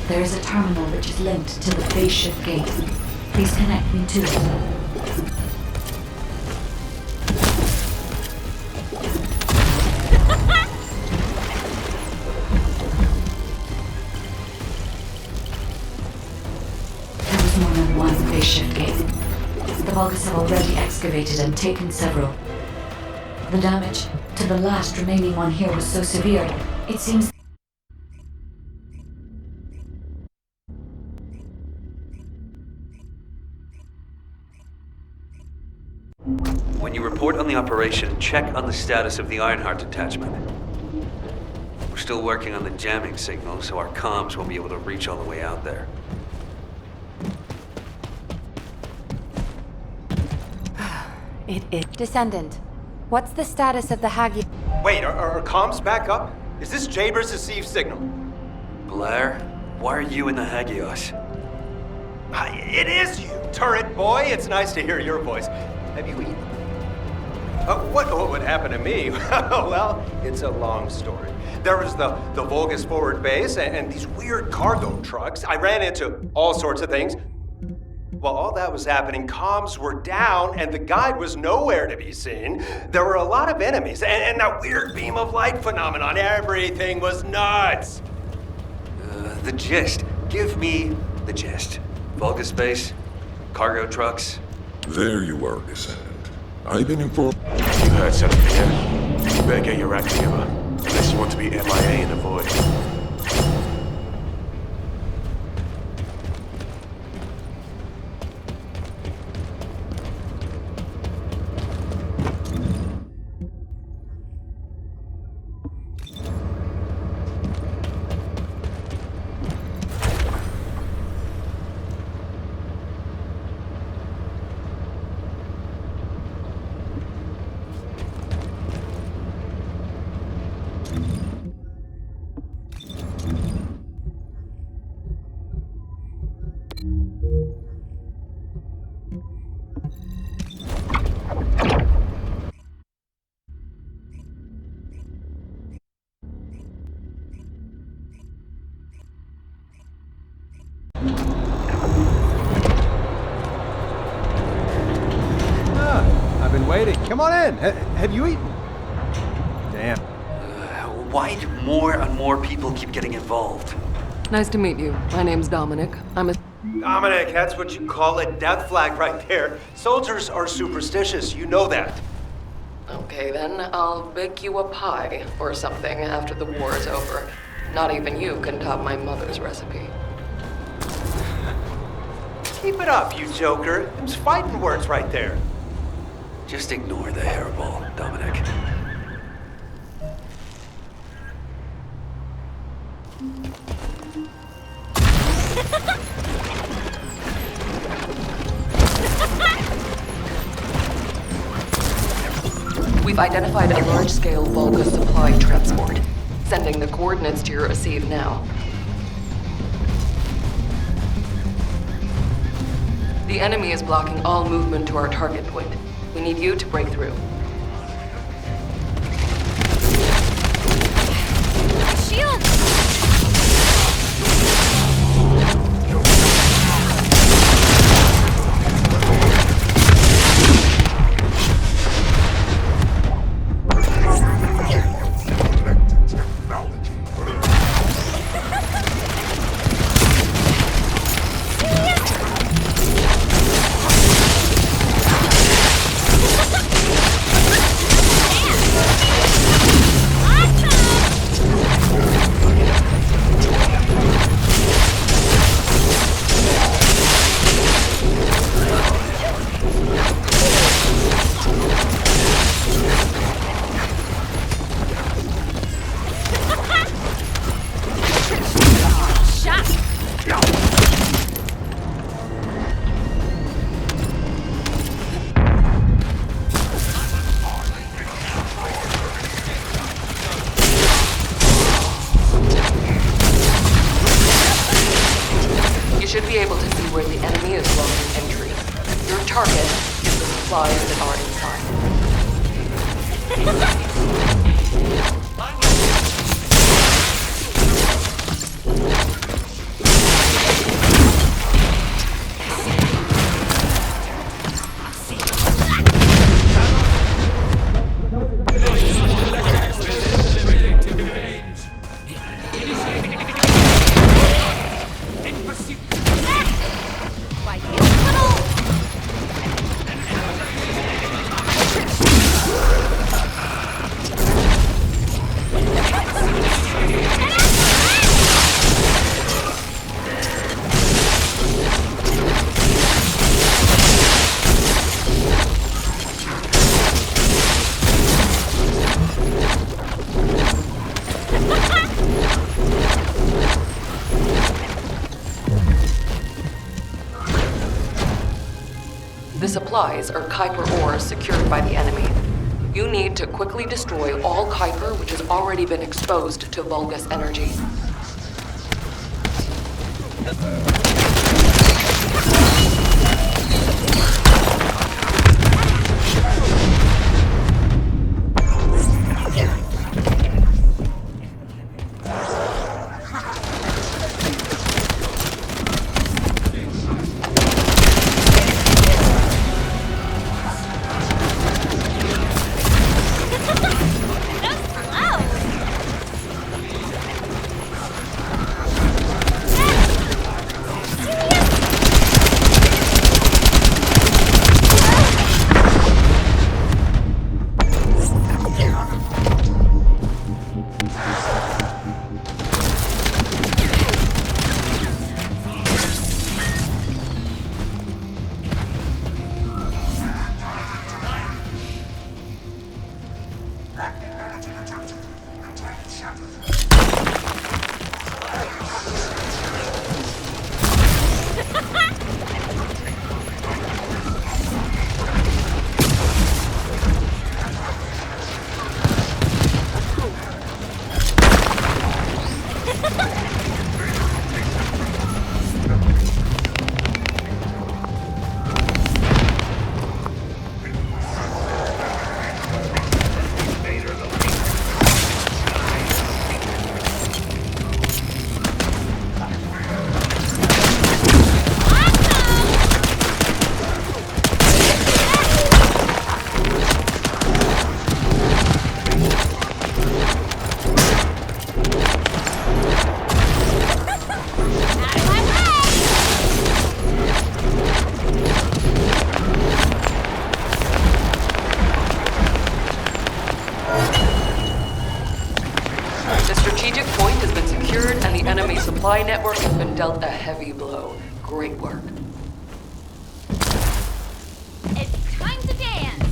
There is a terminal which is linked to the spaceship gate. Please connect me to it. There was more than one spaceship gate. The Vulgus have already excavated and taken several. The damage to the last remaining one here was so severe, it seems. When you report on the operation, check on the status of the Ironheart detachment. We're still working on the jamming signal, so our comms won't be able to reach all the way out there. It is. Descendant, what's the status of the Hagi? Wait, are comms back up? Is this Jaber's received signal? Blair, why are you in the Hagios? It is you, turret boy. It's nice to hear your voice. Have you eaten? What would happen to me? Well, it's a long story. There was the Vulgus forward base and these weird cargo trucks. I ran into all sorts of things. While all that was happening, comms were down and the guide was nowhere to be seen. There were a lot of enemies and that weird beam of light phenomenon. Everything was nuts. The gist. Give me the gist. Vulgus base, cargo trucks. There you are, Descendant. I've been informed. You heard something, yeah? You better get your act together. Unless you want to be MIA in the void. I've been waiting. Come on in. Have you eaten? Damn. Why do more and more people keep getting involved? Nice to meet you. My name's Dominic. I'm a... Dominic, that's what you call a death flag right there. Soldiers are superstitious, you know that. Okay then, I'll bake you a pie or something after the war is over. Not even you can top my mother's recipe. Keep it up, you joker. Them's fighting words right there. Just ignore the hairball, Dominic. We've identified a large-scale Vulgus supply transport. Sending the coordinates to your receive now. The enemy is blocking all movement to our target point. We need you to break through. Shield! You should be able to see where the enemy is blocking entry. Your target is the supplies that are inside. The supplies are Kuiper ores secured by the enemy. You need to quickly destroy all Kuiper which has already been exposed to Vulgus energy. Supply network has been dealt a heavy blow. Great work. It's time to dance!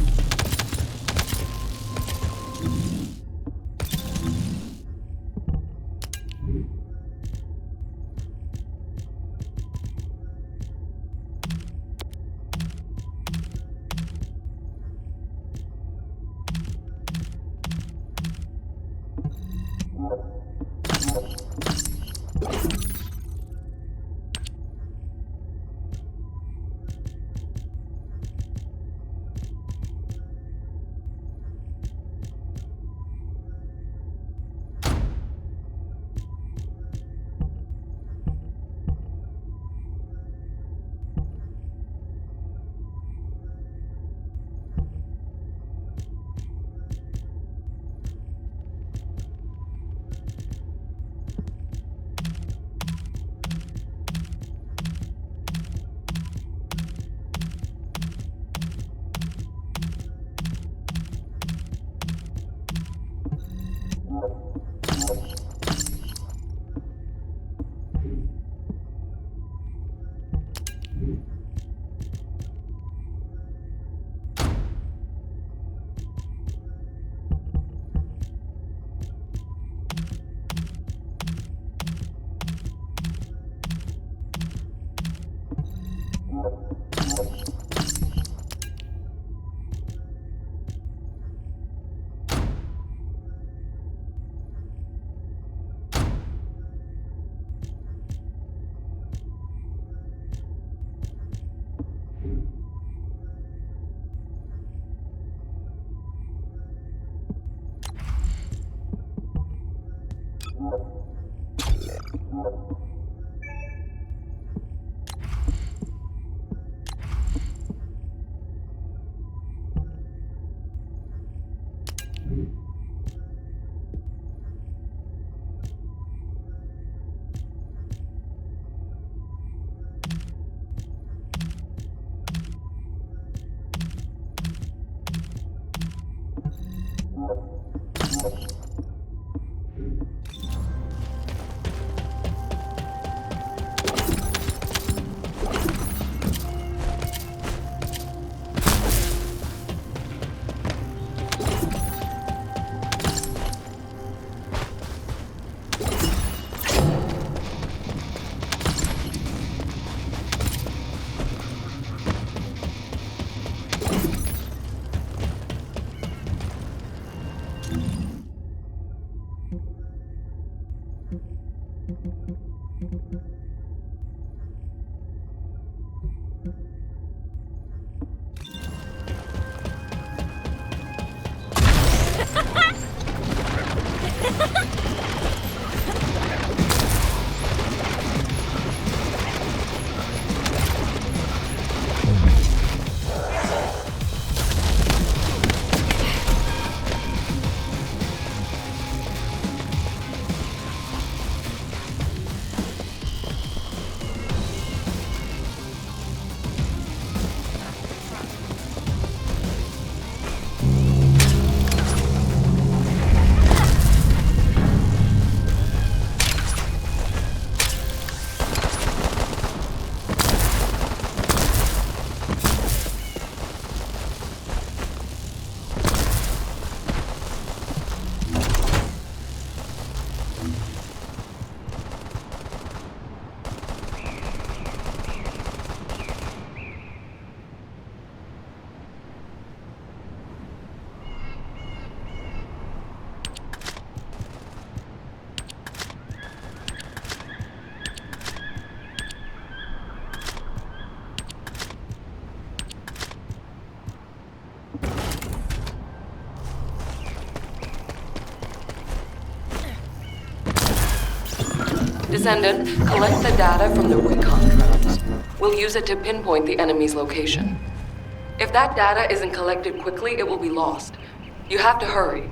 Descendant, collect the data from the recon drones. We'll use it to pinpoint the enemy's location. If that data isn't collected quickly, it will be lost. You have to hurry.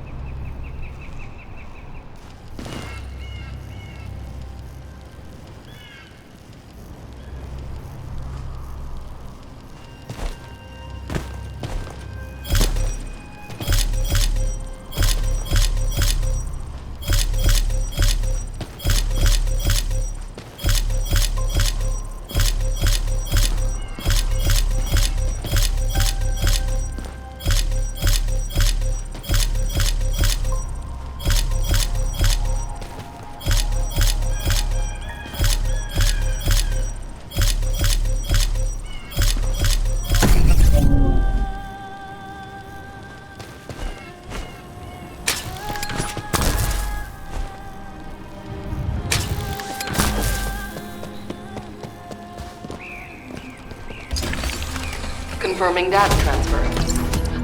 Confirming data transfer.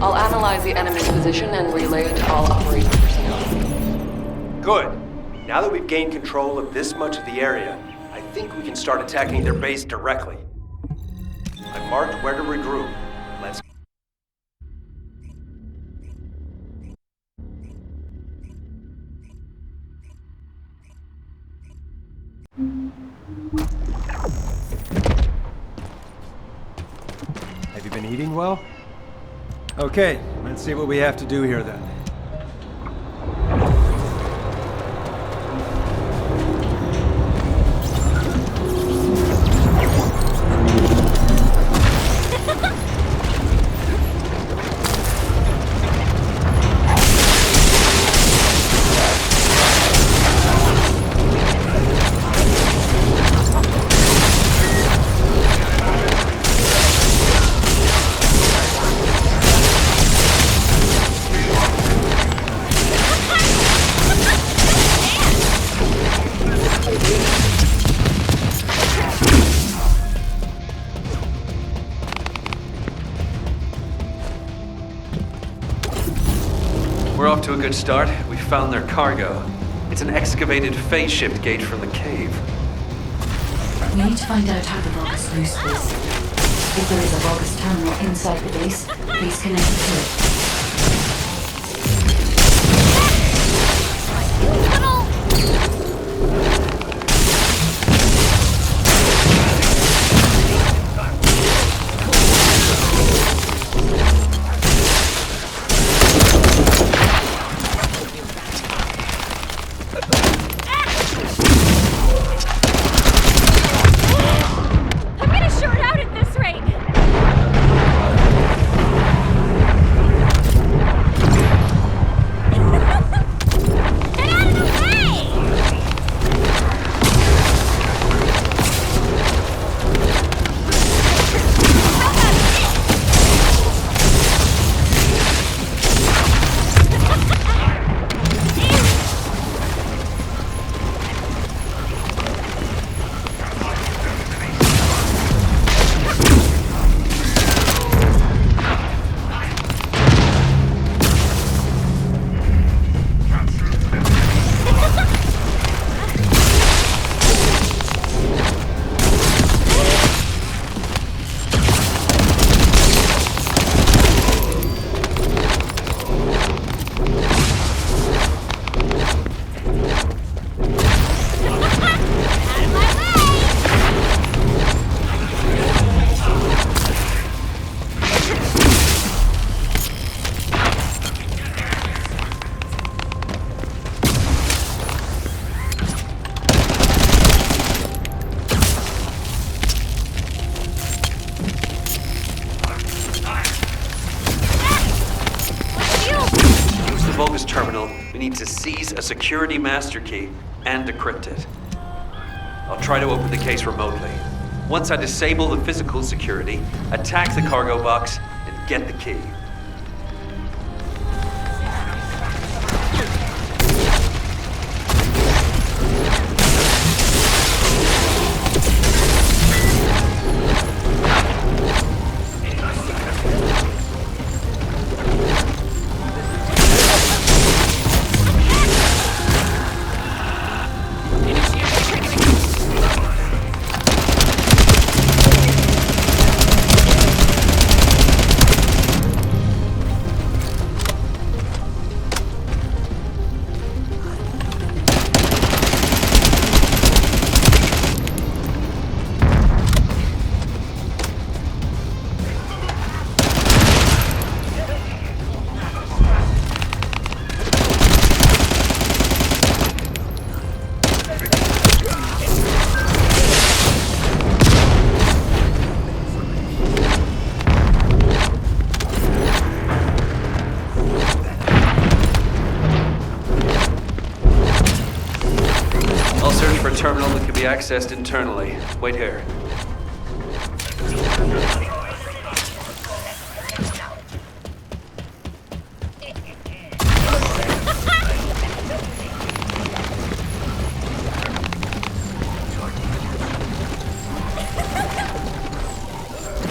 I'll analyze the enemy's position and relay it to all operating personnel. Good. Now that we've gained control of this much of the area, I think we can start attacking their base directly. I've marked where to regroup. Let's... Have you been eating well? Okay, let's see what we have to do here then. We're off to a good start. We found their cargo. It's an excavated phase shift gate from the cave. We need to find out how the Vulgus use this. If there is a Vulgus terminal inside the base, please connect to it. Vulgus terminal, we need to seize a security master key and decrypt it. I'll try to open the case remotely. Once I disable the physical security, attack the cargo box, and get the key. I'll search for a terminal that can be accessed internally. Wait here.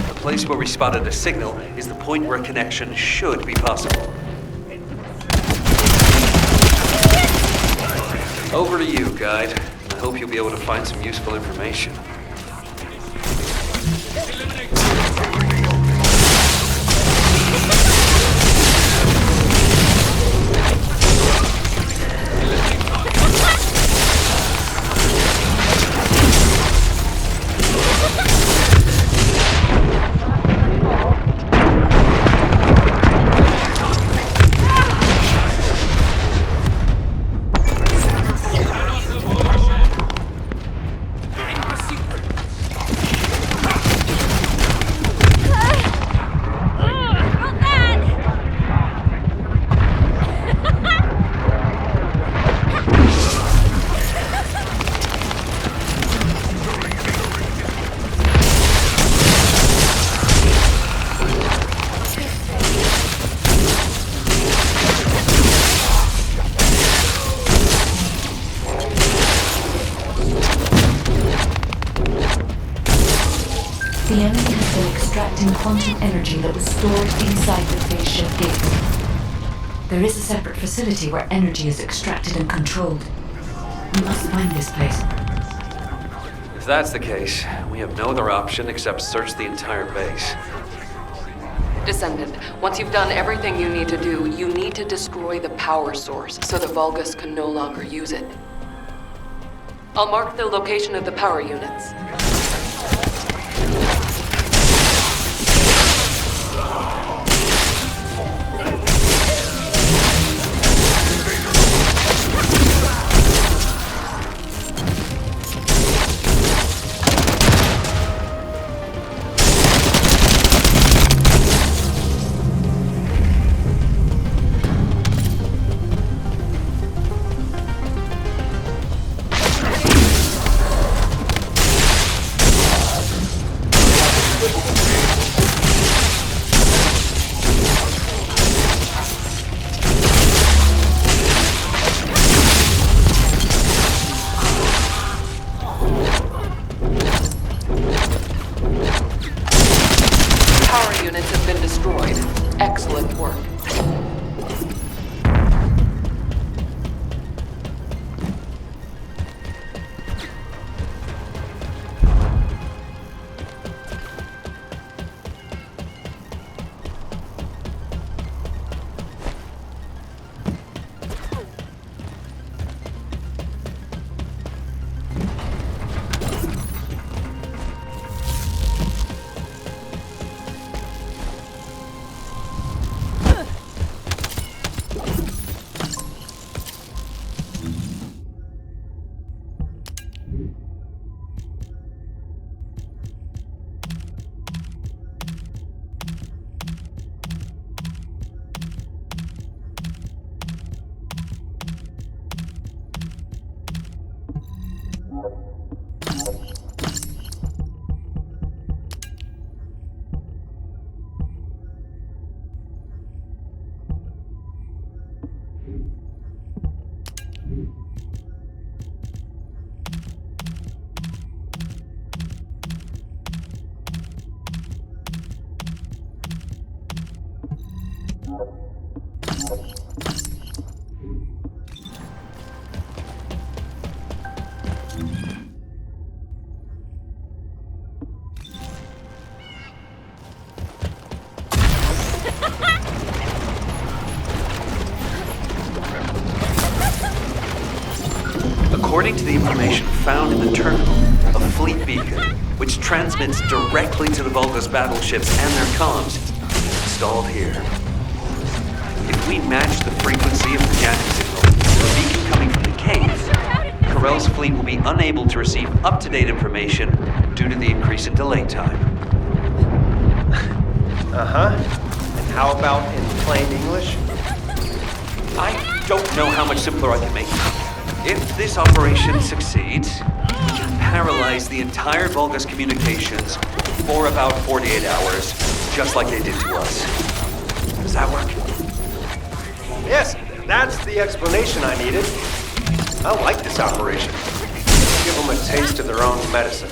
The place where we spotted a signal is the point where a connection should be possible. Over to you, guide. I hope you'll be able to find some useful information. The enemy has been extracting quantum energy that was stored inside the phase shift gates. There is a separate facility where energy is extracted and controlled. We must find this place. If that's the case, we have no other option except search the entire base. Descendant, once you've done everything you need to do, you need to destroy the power source so the Vulgus can no longer use it. I'll mark the location of the power units. Excellent work. According to the information found in the terminal, a fleet beacon, which transmits directly to the Vulgus battleships and their comms, is installed here. If we match the frequency of the jamming signal to the beacon coming from the cave, Corell's fleet will be unable to receive up-to-date information due to the increase in delay time. Uh-huh. And how about in plain English? I don't know how much simpler I can make it. If this operation succeeds, we can paralyze the entire Vulgus communications for about 48 hours, just like they did to us. Does that work? Yes, that's the explanation I needed. I like this operation. Give them a taste of their own medicine.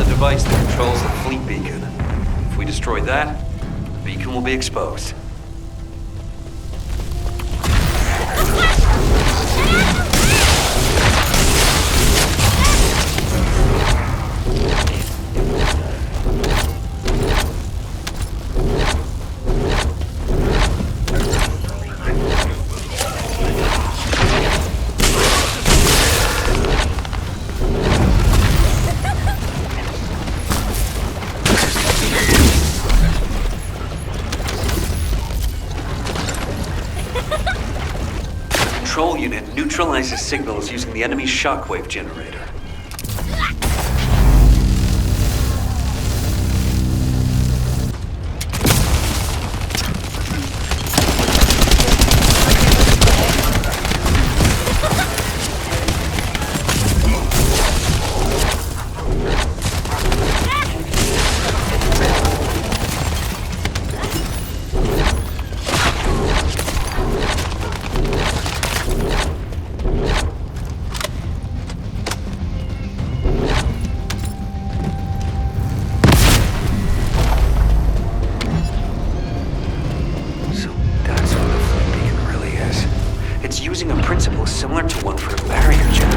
Device that controls the fleet beacon. If we destroy that, the beacon will be exposed. Control unit neutralizes signals using the enemy's shockwave generator. Using a principle similar to one for a barrier generator.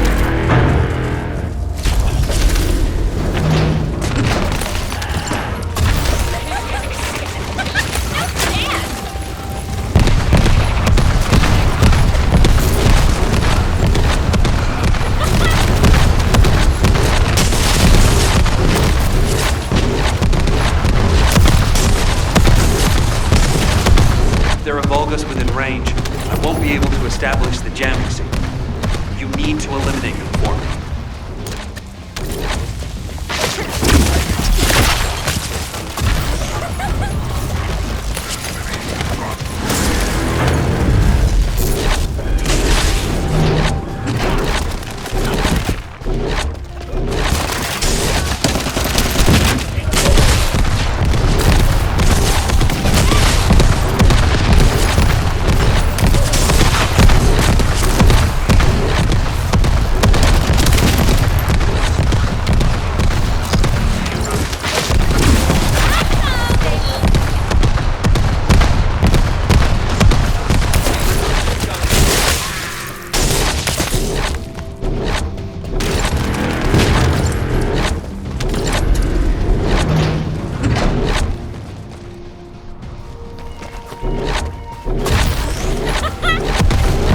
If there are Vulgus within range, I won't be able to establish the jamming signal. You need to eliminate them for me.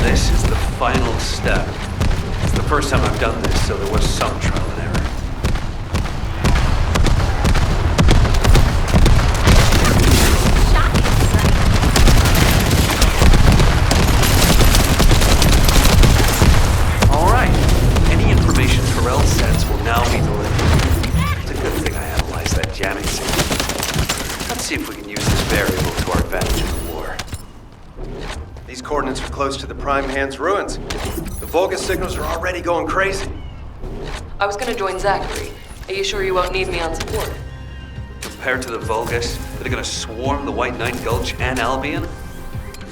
This is the final step. It's the first time I've done this, so there was some trial and error. All right. Any information Terrell sends will now be delivered. It's a good thing I analyzed that jamming signal. Let's see if we can use this variable to our advantage in the war. These coordinates are close to the Prime Hand's ruins. The Vulgus signals are already going crazy. I was gonna join Zachary. Are you sure you won't need me on support? Compared to the Vulgus that are gonna swarm the White Knight Gulch and Albion,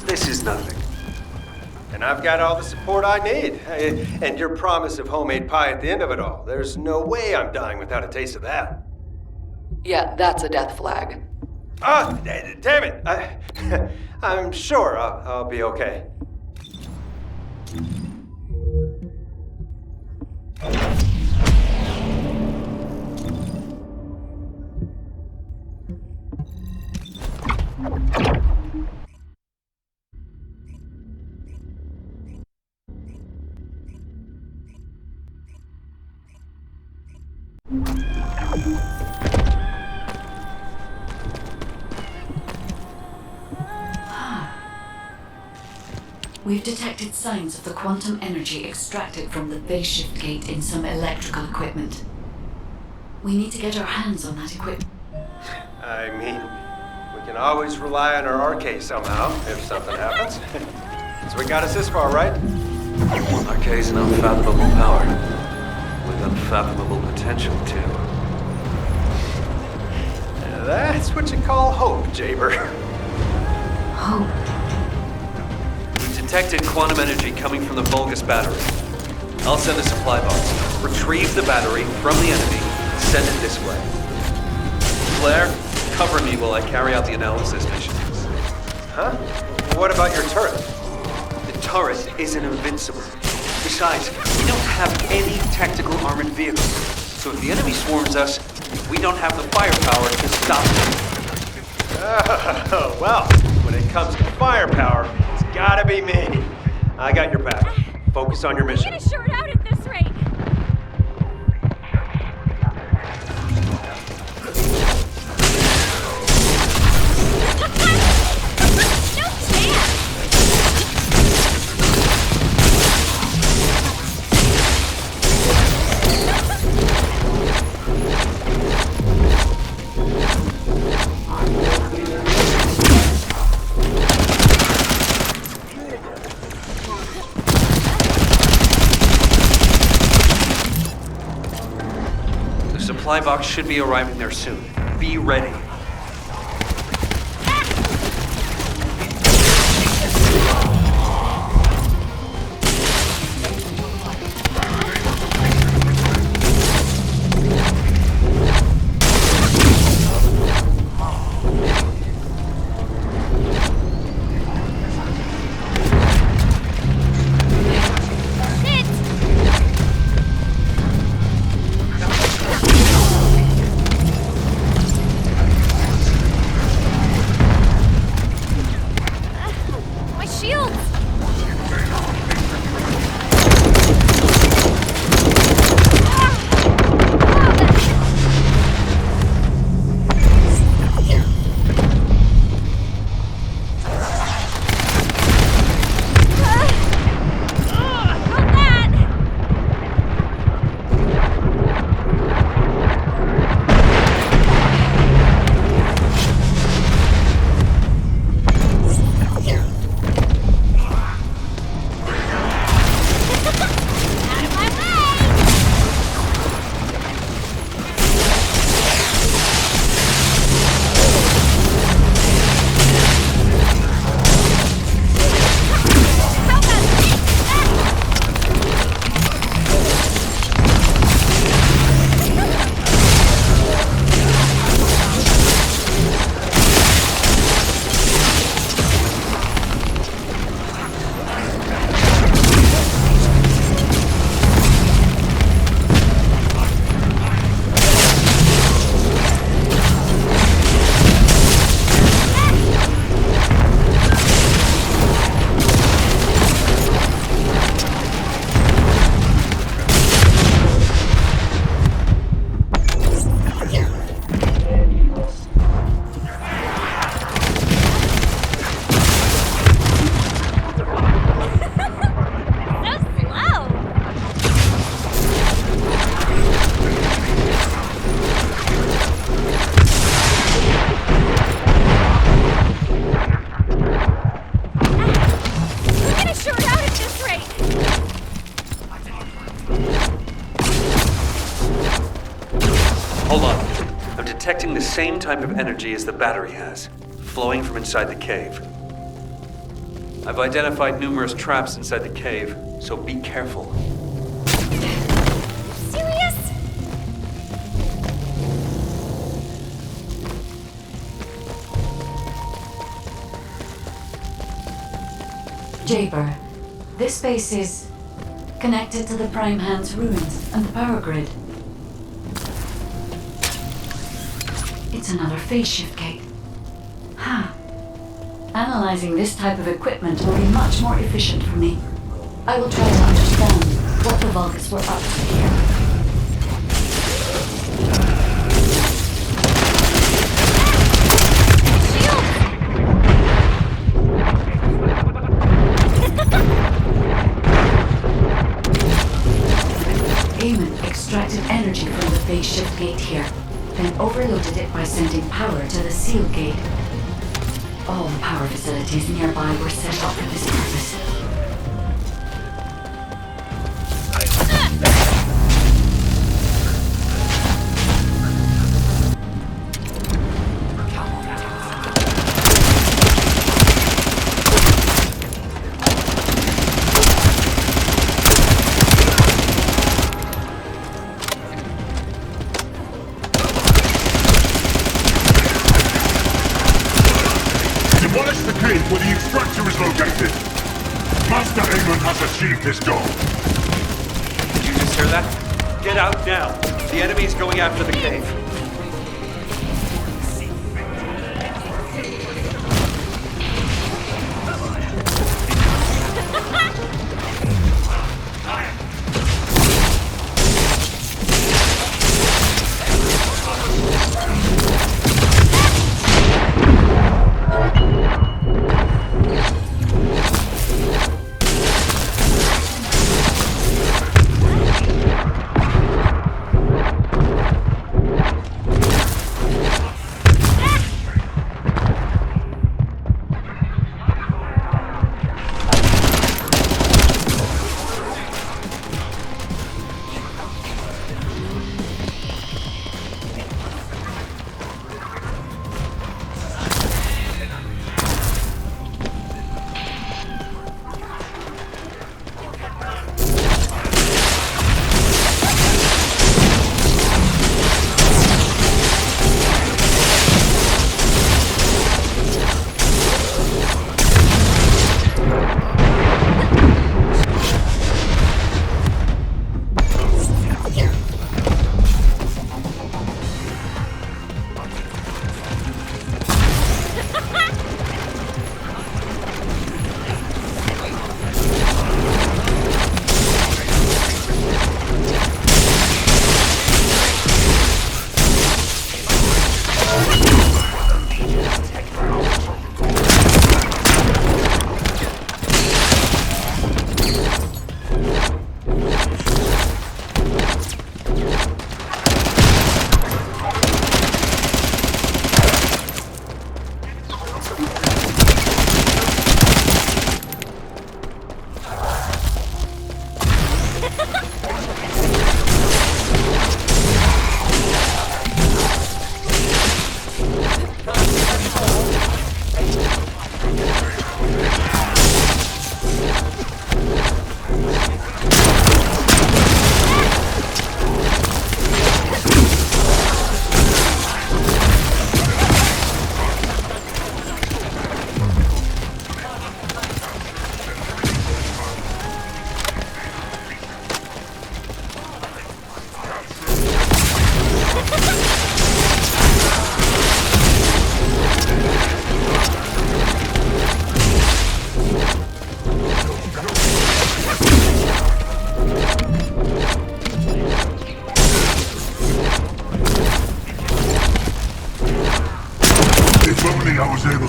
this is nothing. And I've got all the support I need. And your promise of homemade pie at the end of it all. There's no way I'm dying without a taste of that. Yeah, that's a death flag. Ah, damn it! I'm sure I'll be okay. We've detected signs of the quantum energy extracted from the phase shift gate in some electrical equipment. We need to get our hands on that equipment. I mean, we can always rely on our arcade somehow if something happens. So we got us this far, right? Arcade's an unfathomable power, with unfathomable potential, too. That's what you call hope, Jaber. Hope? We've detected quantum energy coming from the Vulgus battery. I'll send a supply box. Retrieve the battery from the enemy and send it this way. Claire, cover me while I carry out the analysis mission. Huh? What about your turret? The turret isn't invincible. Besides, we don't have any tactical armored vehicles. So if the enemy swarms us, we don't have the firepower to stop them. Oh, well, when it comes to firepower, it's gotta be me. I got your back. Focus on your mission. We're gonna short out at this rate. The supply box should be arriving there soon. Be ready. Hold on. I'm detecting the same type of energy as the battery has, flowing from inside the cave. I've identified numerous traps inside the cave, so be careful. Serious? Jaber, this space is connected to the Prime Hand's ruins and the power grid. It's another phase shift gate. Huh. Analyzing this type of equipment will be much more efficient for me. I will try to understand what the Vulgus were up to here. Shield! by sending power to the seal gate. All the power facilities nearby were set up for this purpose. Demolish the cave where the extractor is located. Master Amon has achieved his goal. Did you just hear that? Get out now. The enemy's going after the cave.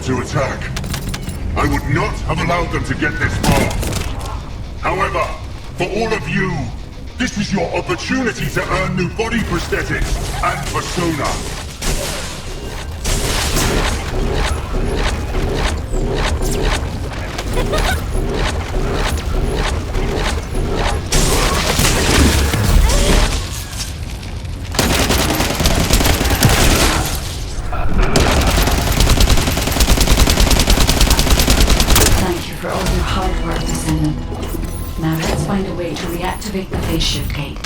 To attack. I would not have allowed them to get this far. However, for all of you, this is your opportunity to earn new body prosthetics and persona. For all your hard work, Descendant. Now let's find a way to reactivate the phase shift gate.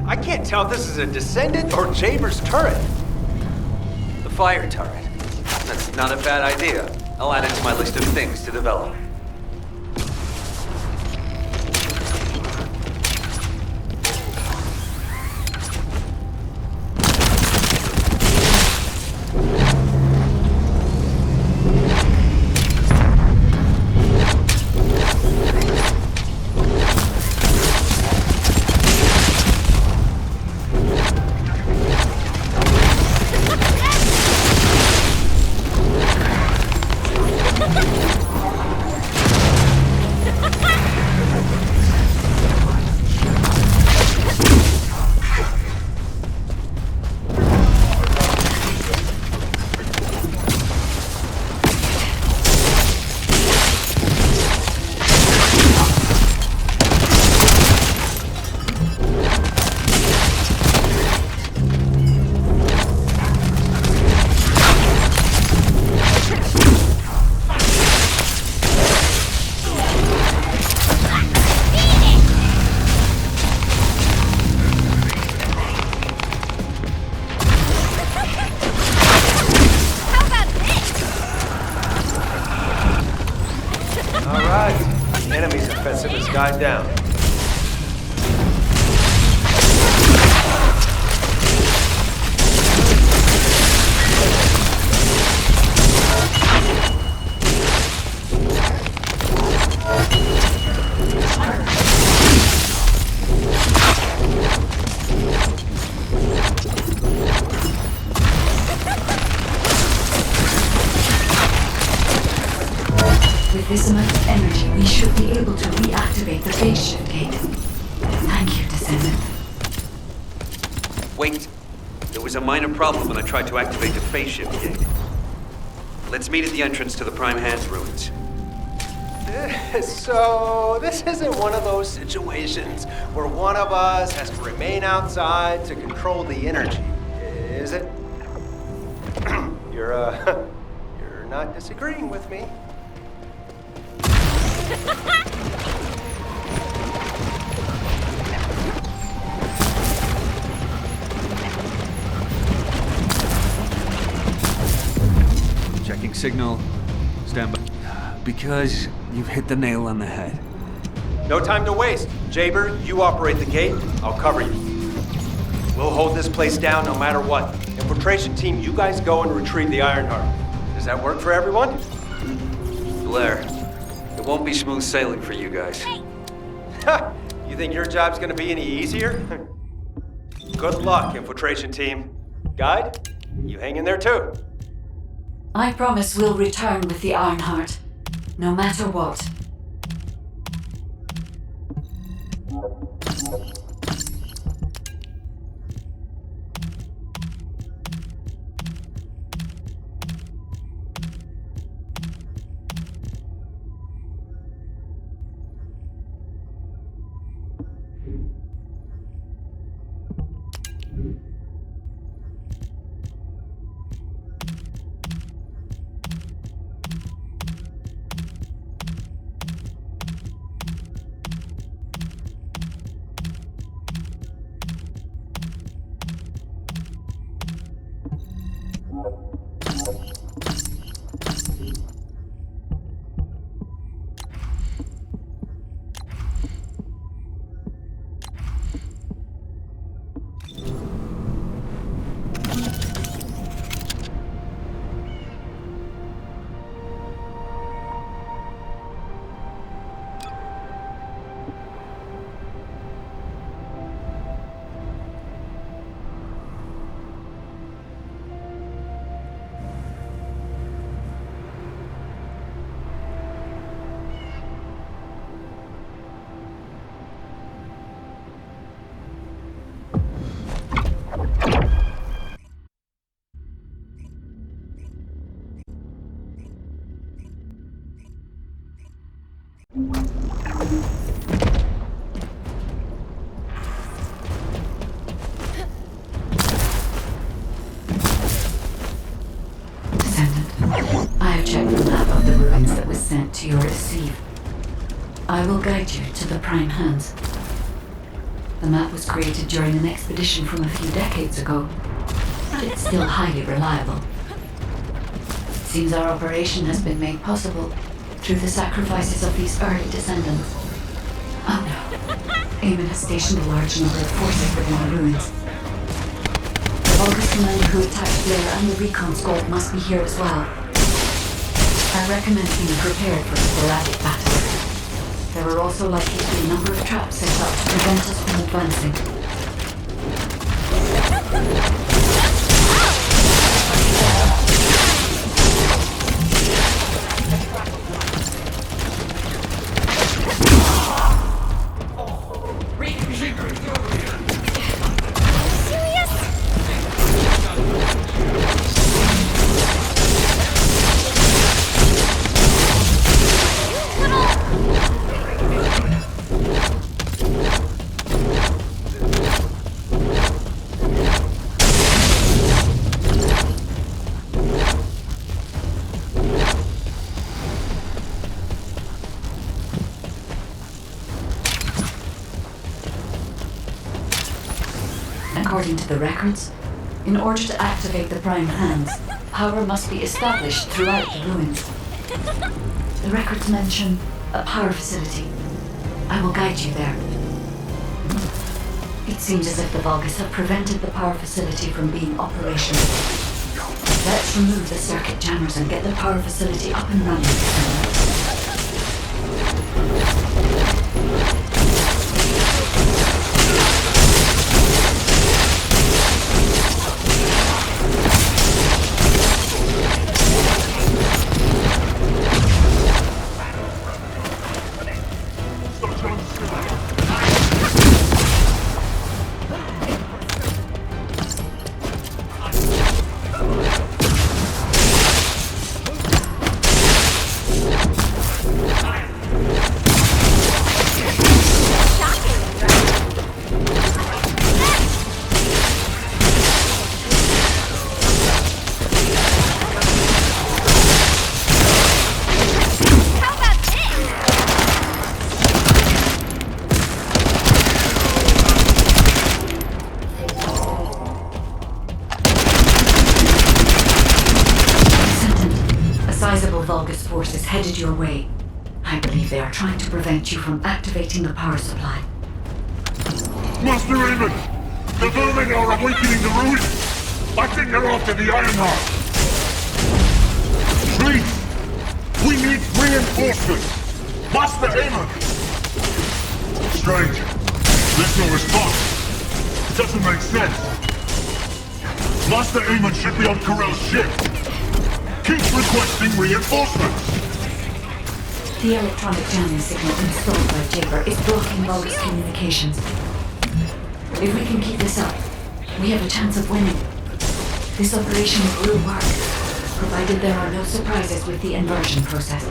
I can't tell if this is a Descendant or Jaber's turret. The fire turret. That's not a bad idea. I'll add it to my list of things to develop. With this amount of energy, we should be able to reactivate the phase shift gate. Thank you, Descendant. Wait. There was a minor problem when I tried to activate the phase shift gate. Let's meet at the entrance to the Prime Hands ruins. So, this isn't one of those situations where one of us has to remain outside to control the energy, is it? You're not disagreeing with me. Checking signal. Stand by. Because you've hit the nail on the head. No time to waste. Jaber, you operate the gate. I'll cover you. We'll hold this place down no matter what. Infiltration team, you guys go and retrieve the Ironheart. Does that work for everyone? Blair, it won't be smooth sailing for you guys. Ha! You think your job's gonna be any easier? Good luck, infiltration team. Guide, you hang in there too. I promise we'll return with the Ironheart, no matter what. I have checked the map of the ruins that was sent to your receive. I will guide you to the Prime Hands. The map was created during an expedition from a few decades ago, but it's still highly reliable. It seems our operation has been made possible through the sacrifices of these early descendants. Oh no. Eamon has stationed a large number of forces within the ruins. The Vulgus commander who attacked Blair and the recon squad must be here as well. I recommend being prepared for a sporadic battle. There are also likely to be a number of traps set up to prevent us from advancing. According to the records, in order to activate the Prime Hands, power must be established throughout the ruins. The records mention a power facility. I will guide you there. It seems as if the Vulgus have prevented the power facility from being operational. Let's remove the circuit jammers and get the power facility up and running. Vulgus forces headed your way. I believe they are trying to prevent you from activating the power supply. Master Raymond! The vermin are awakening the ruins! I think they're after the Ironheart! Please! We need reinforcements! Master Raymond! Strange. There's no response. Doesn't make sense. Master Aemon should be on Corell's ship. Keep requesting reinforcements. The electronic jamming signal installed by Jaber is blocking Vulgus communications. If we can keep this up, we have a chance of winning. This operation will work, provided there are no surprises with the inversion process.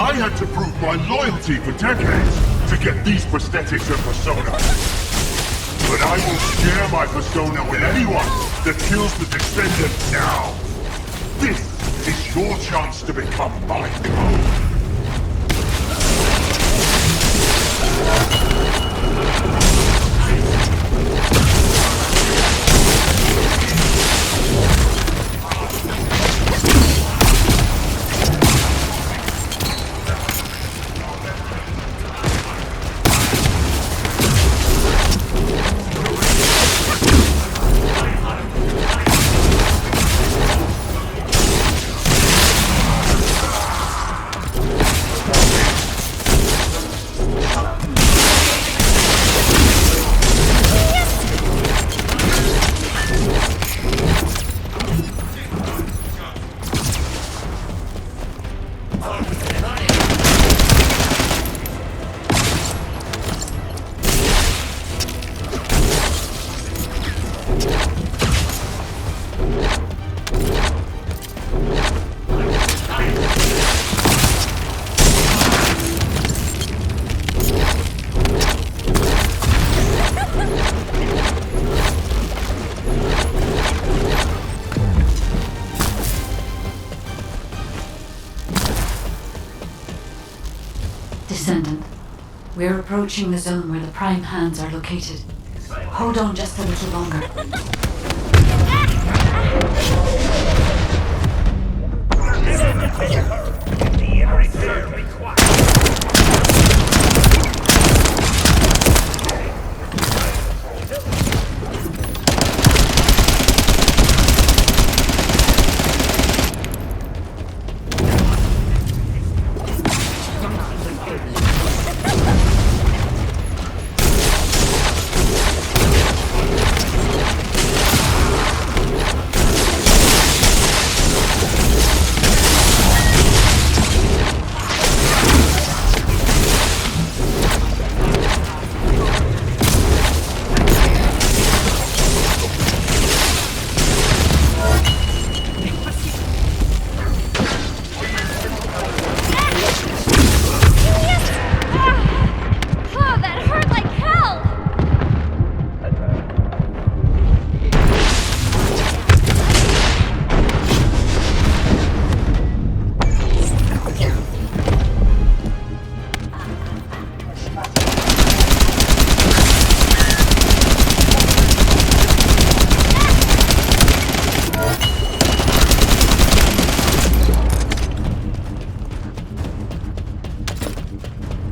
I had to prove my loyalty for decades to get these prosthetics and personas. But I will share my persona with anyone that kills the Descendant now. This is your chance to become my clone. approaching the zone where the prime hands are located. Hold on just a little longer.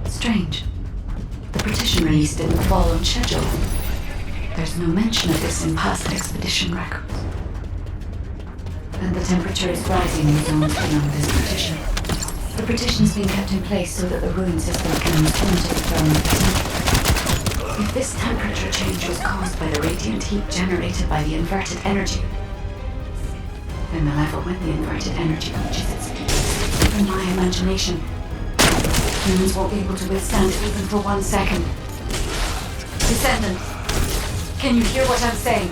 Strange. The partition release didn't fall on schedule. There's no mention of this in past expedition records. And the temperature is rising in zones beyond this partition. The partition's been kept in place so that the ruin system can respond to the thermal potential. If this temperature change was caused by the radiant heat generated by the inverted energy, then the level when the inverted energy reaches its peak, in my imagination, humans won't be able to withstand it even for 1 second. Descendants, can you hear what I'm saying?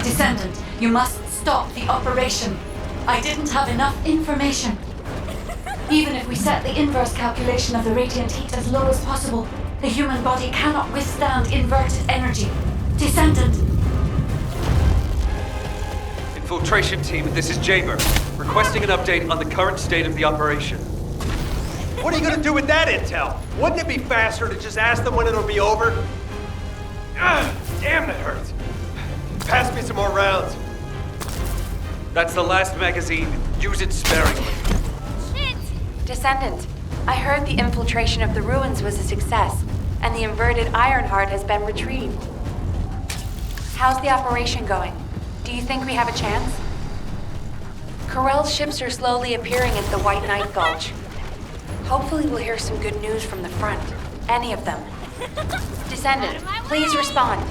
Descendant, you must stop the operation. I didn't have enough information. Even if we set the inverse calculation of the radiant heat as low as possible, the human body cannot withstand inverted energy. Descendant! Infiltration team, this is Jaber. Requesting an update on the current state of the operation. What are you gonna do with that intel? Wouldn't it be faster to just ask them when it'll be over? Damn, that hurts. Pass me some more rounds. That's the last magazine. Use it sparingly. Shit! Descendant, I heard the infiltration of the ruins was a success, and the inverted Ironheart has been retrieved. How's the operation going? Do you think we have a chance? Corell's ships are slowly appearing at the White Knight Gulch. Hopefully we'll hear some good news from the front. Any of them. Descendant, please respond.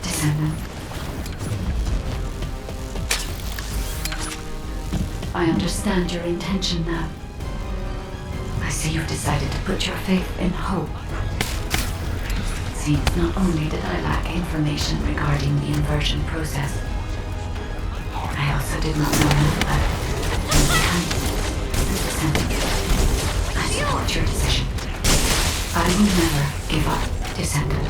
Descendant. I understand your intention now. I see you've decided to put your faith in hope. It seems not only did I lack information regarding the inversion process, I also did not know enough about it. Descendant, I support your decision. I will never give up, Descendant.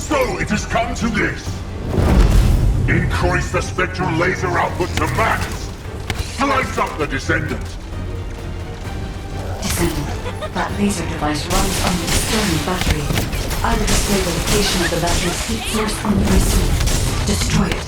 So it has come to this. Increase the spectral laser output to max. Slice up the Descendant. Descendant, that laser device runs on an external battery. I will display the location of the battery's heat source on the receiver. Destroy it.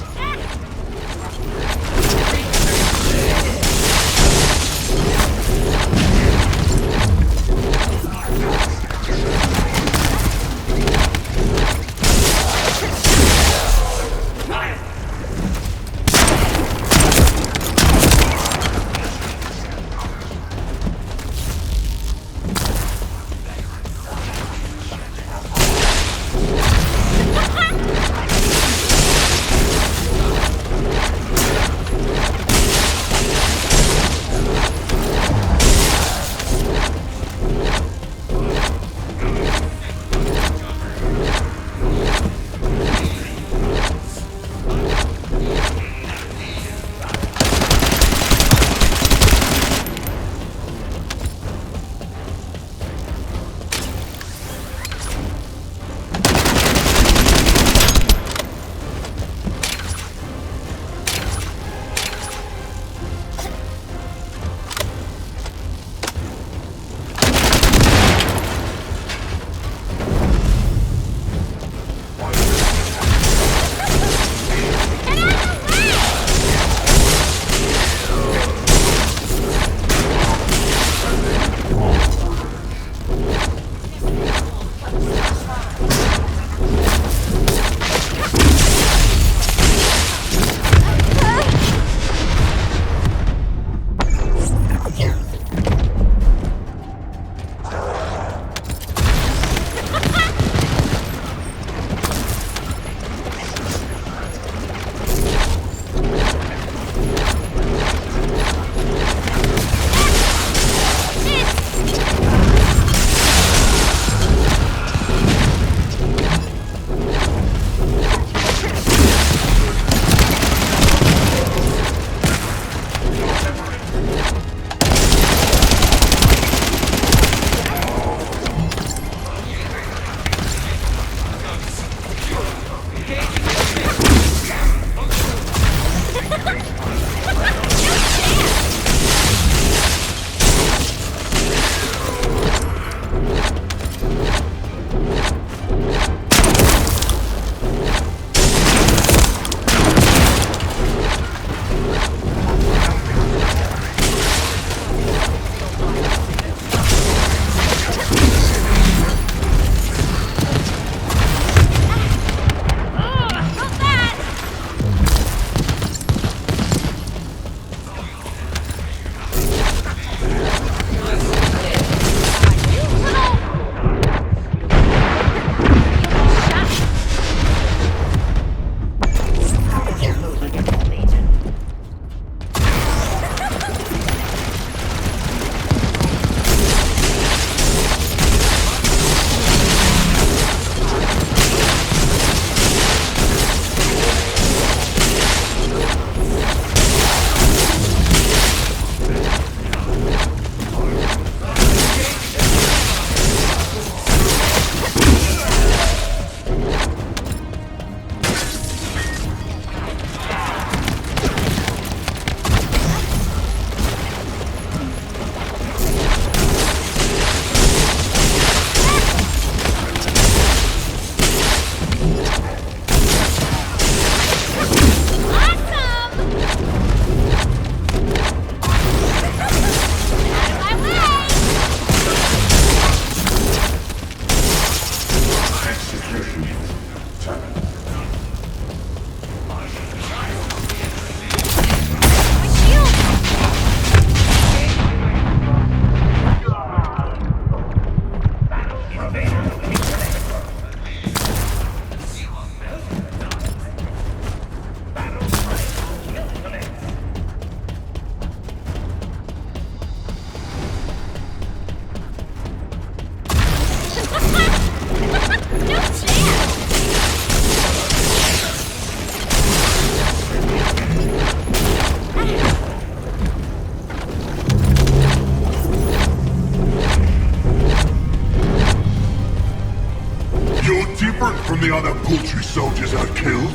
You're different from the other poultry soldiers I killed.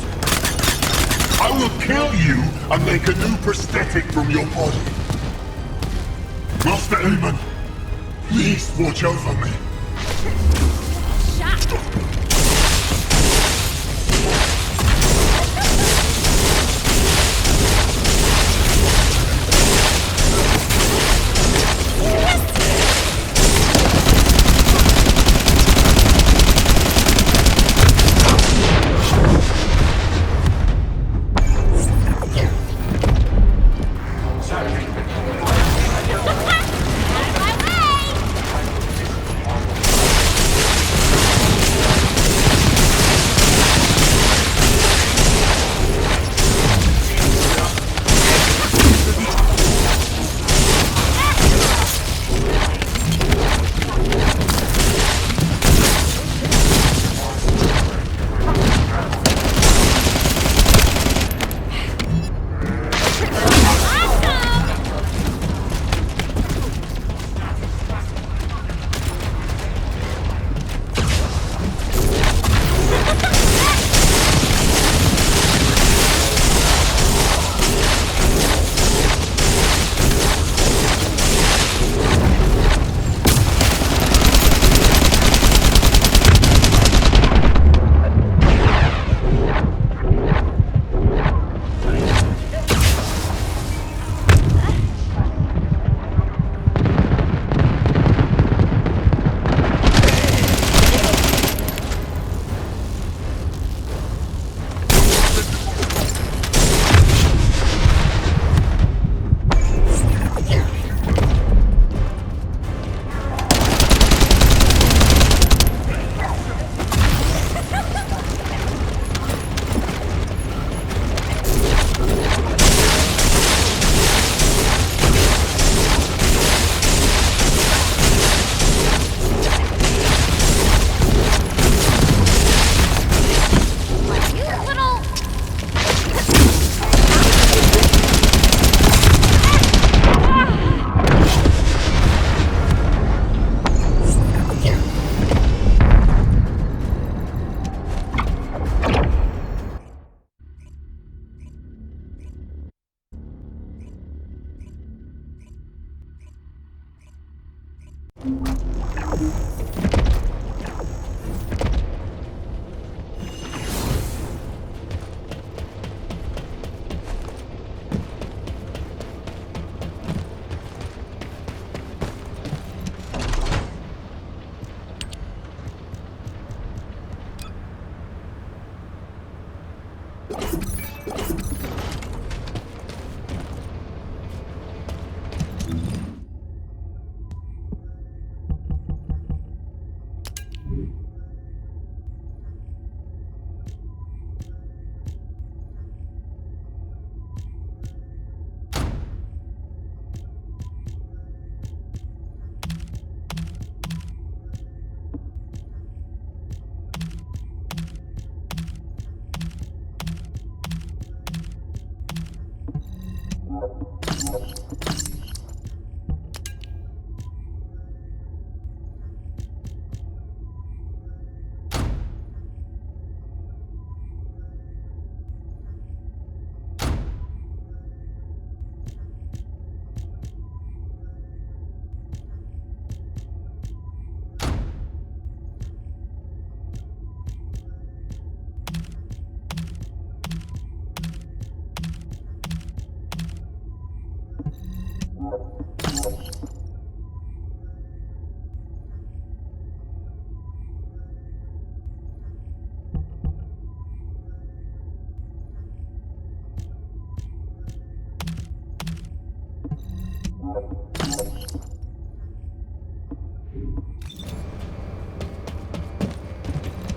I will kill you and make a new prosthetic from your body. Master Eamon, please watch over me.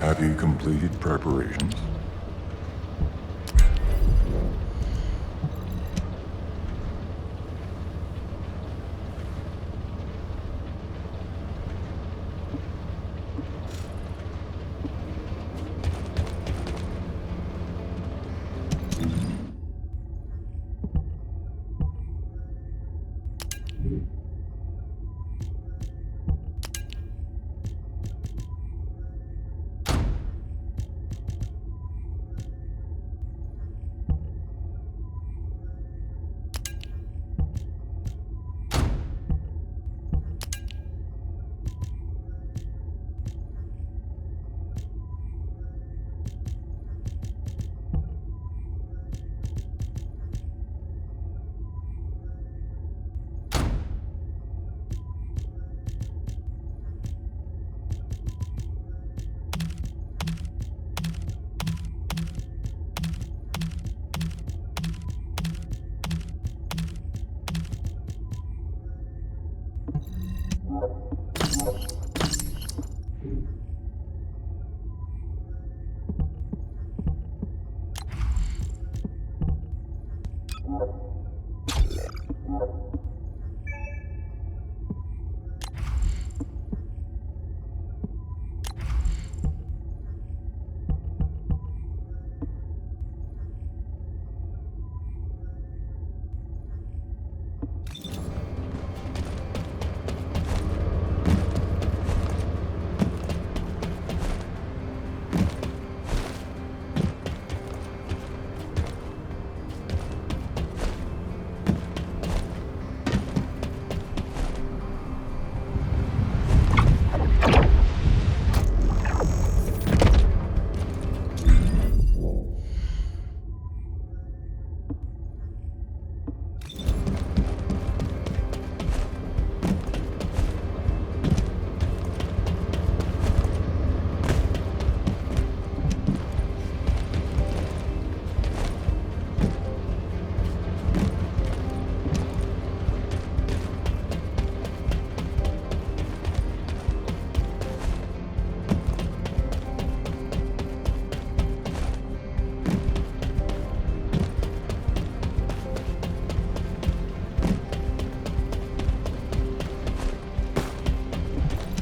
Have you completed preparations?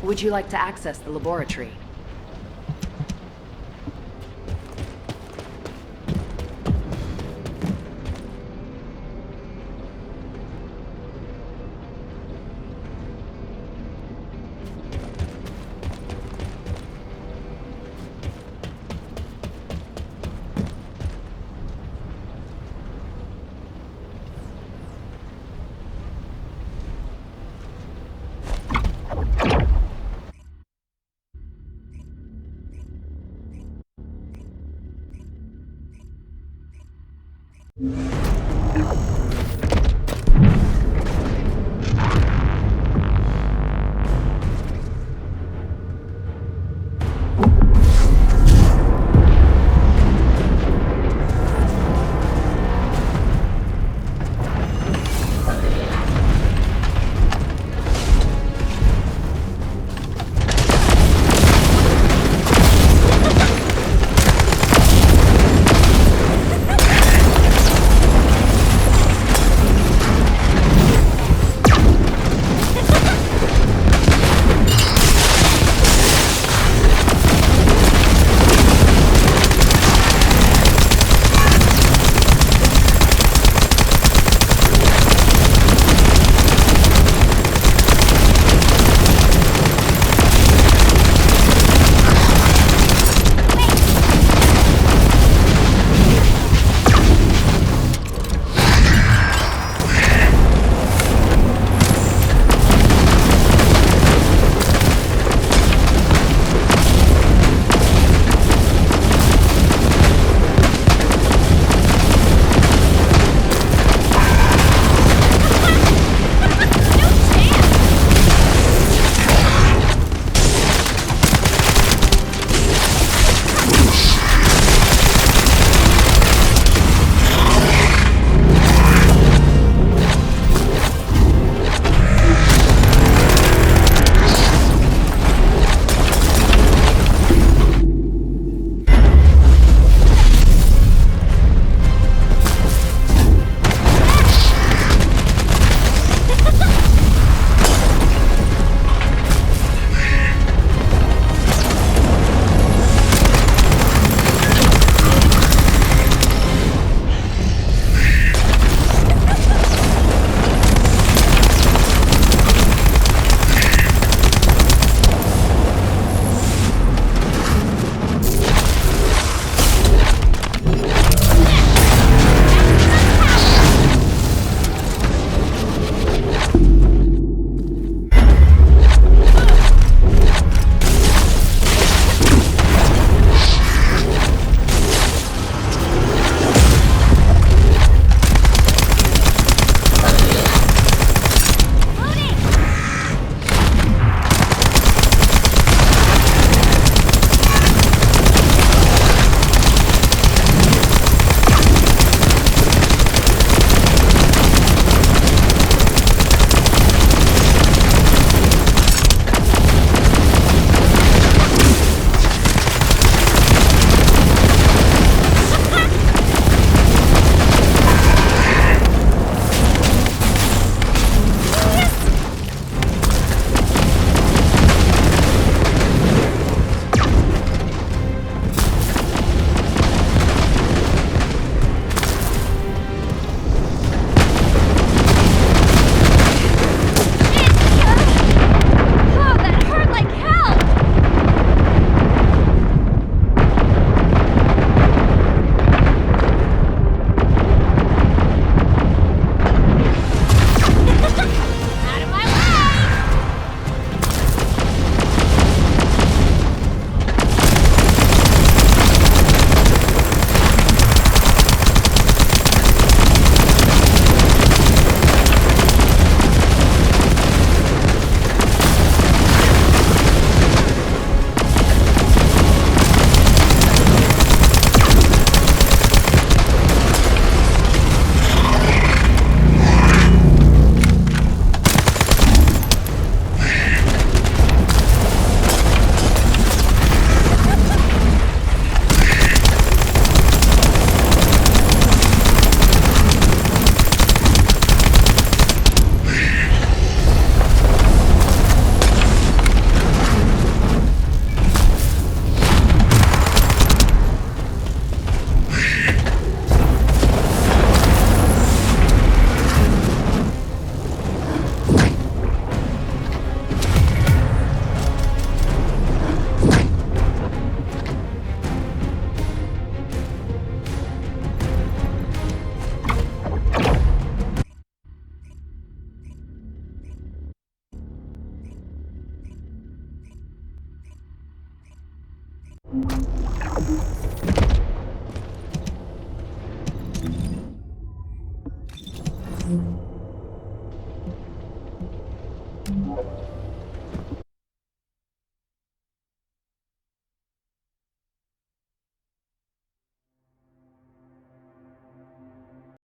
Would you like to access the laboratory?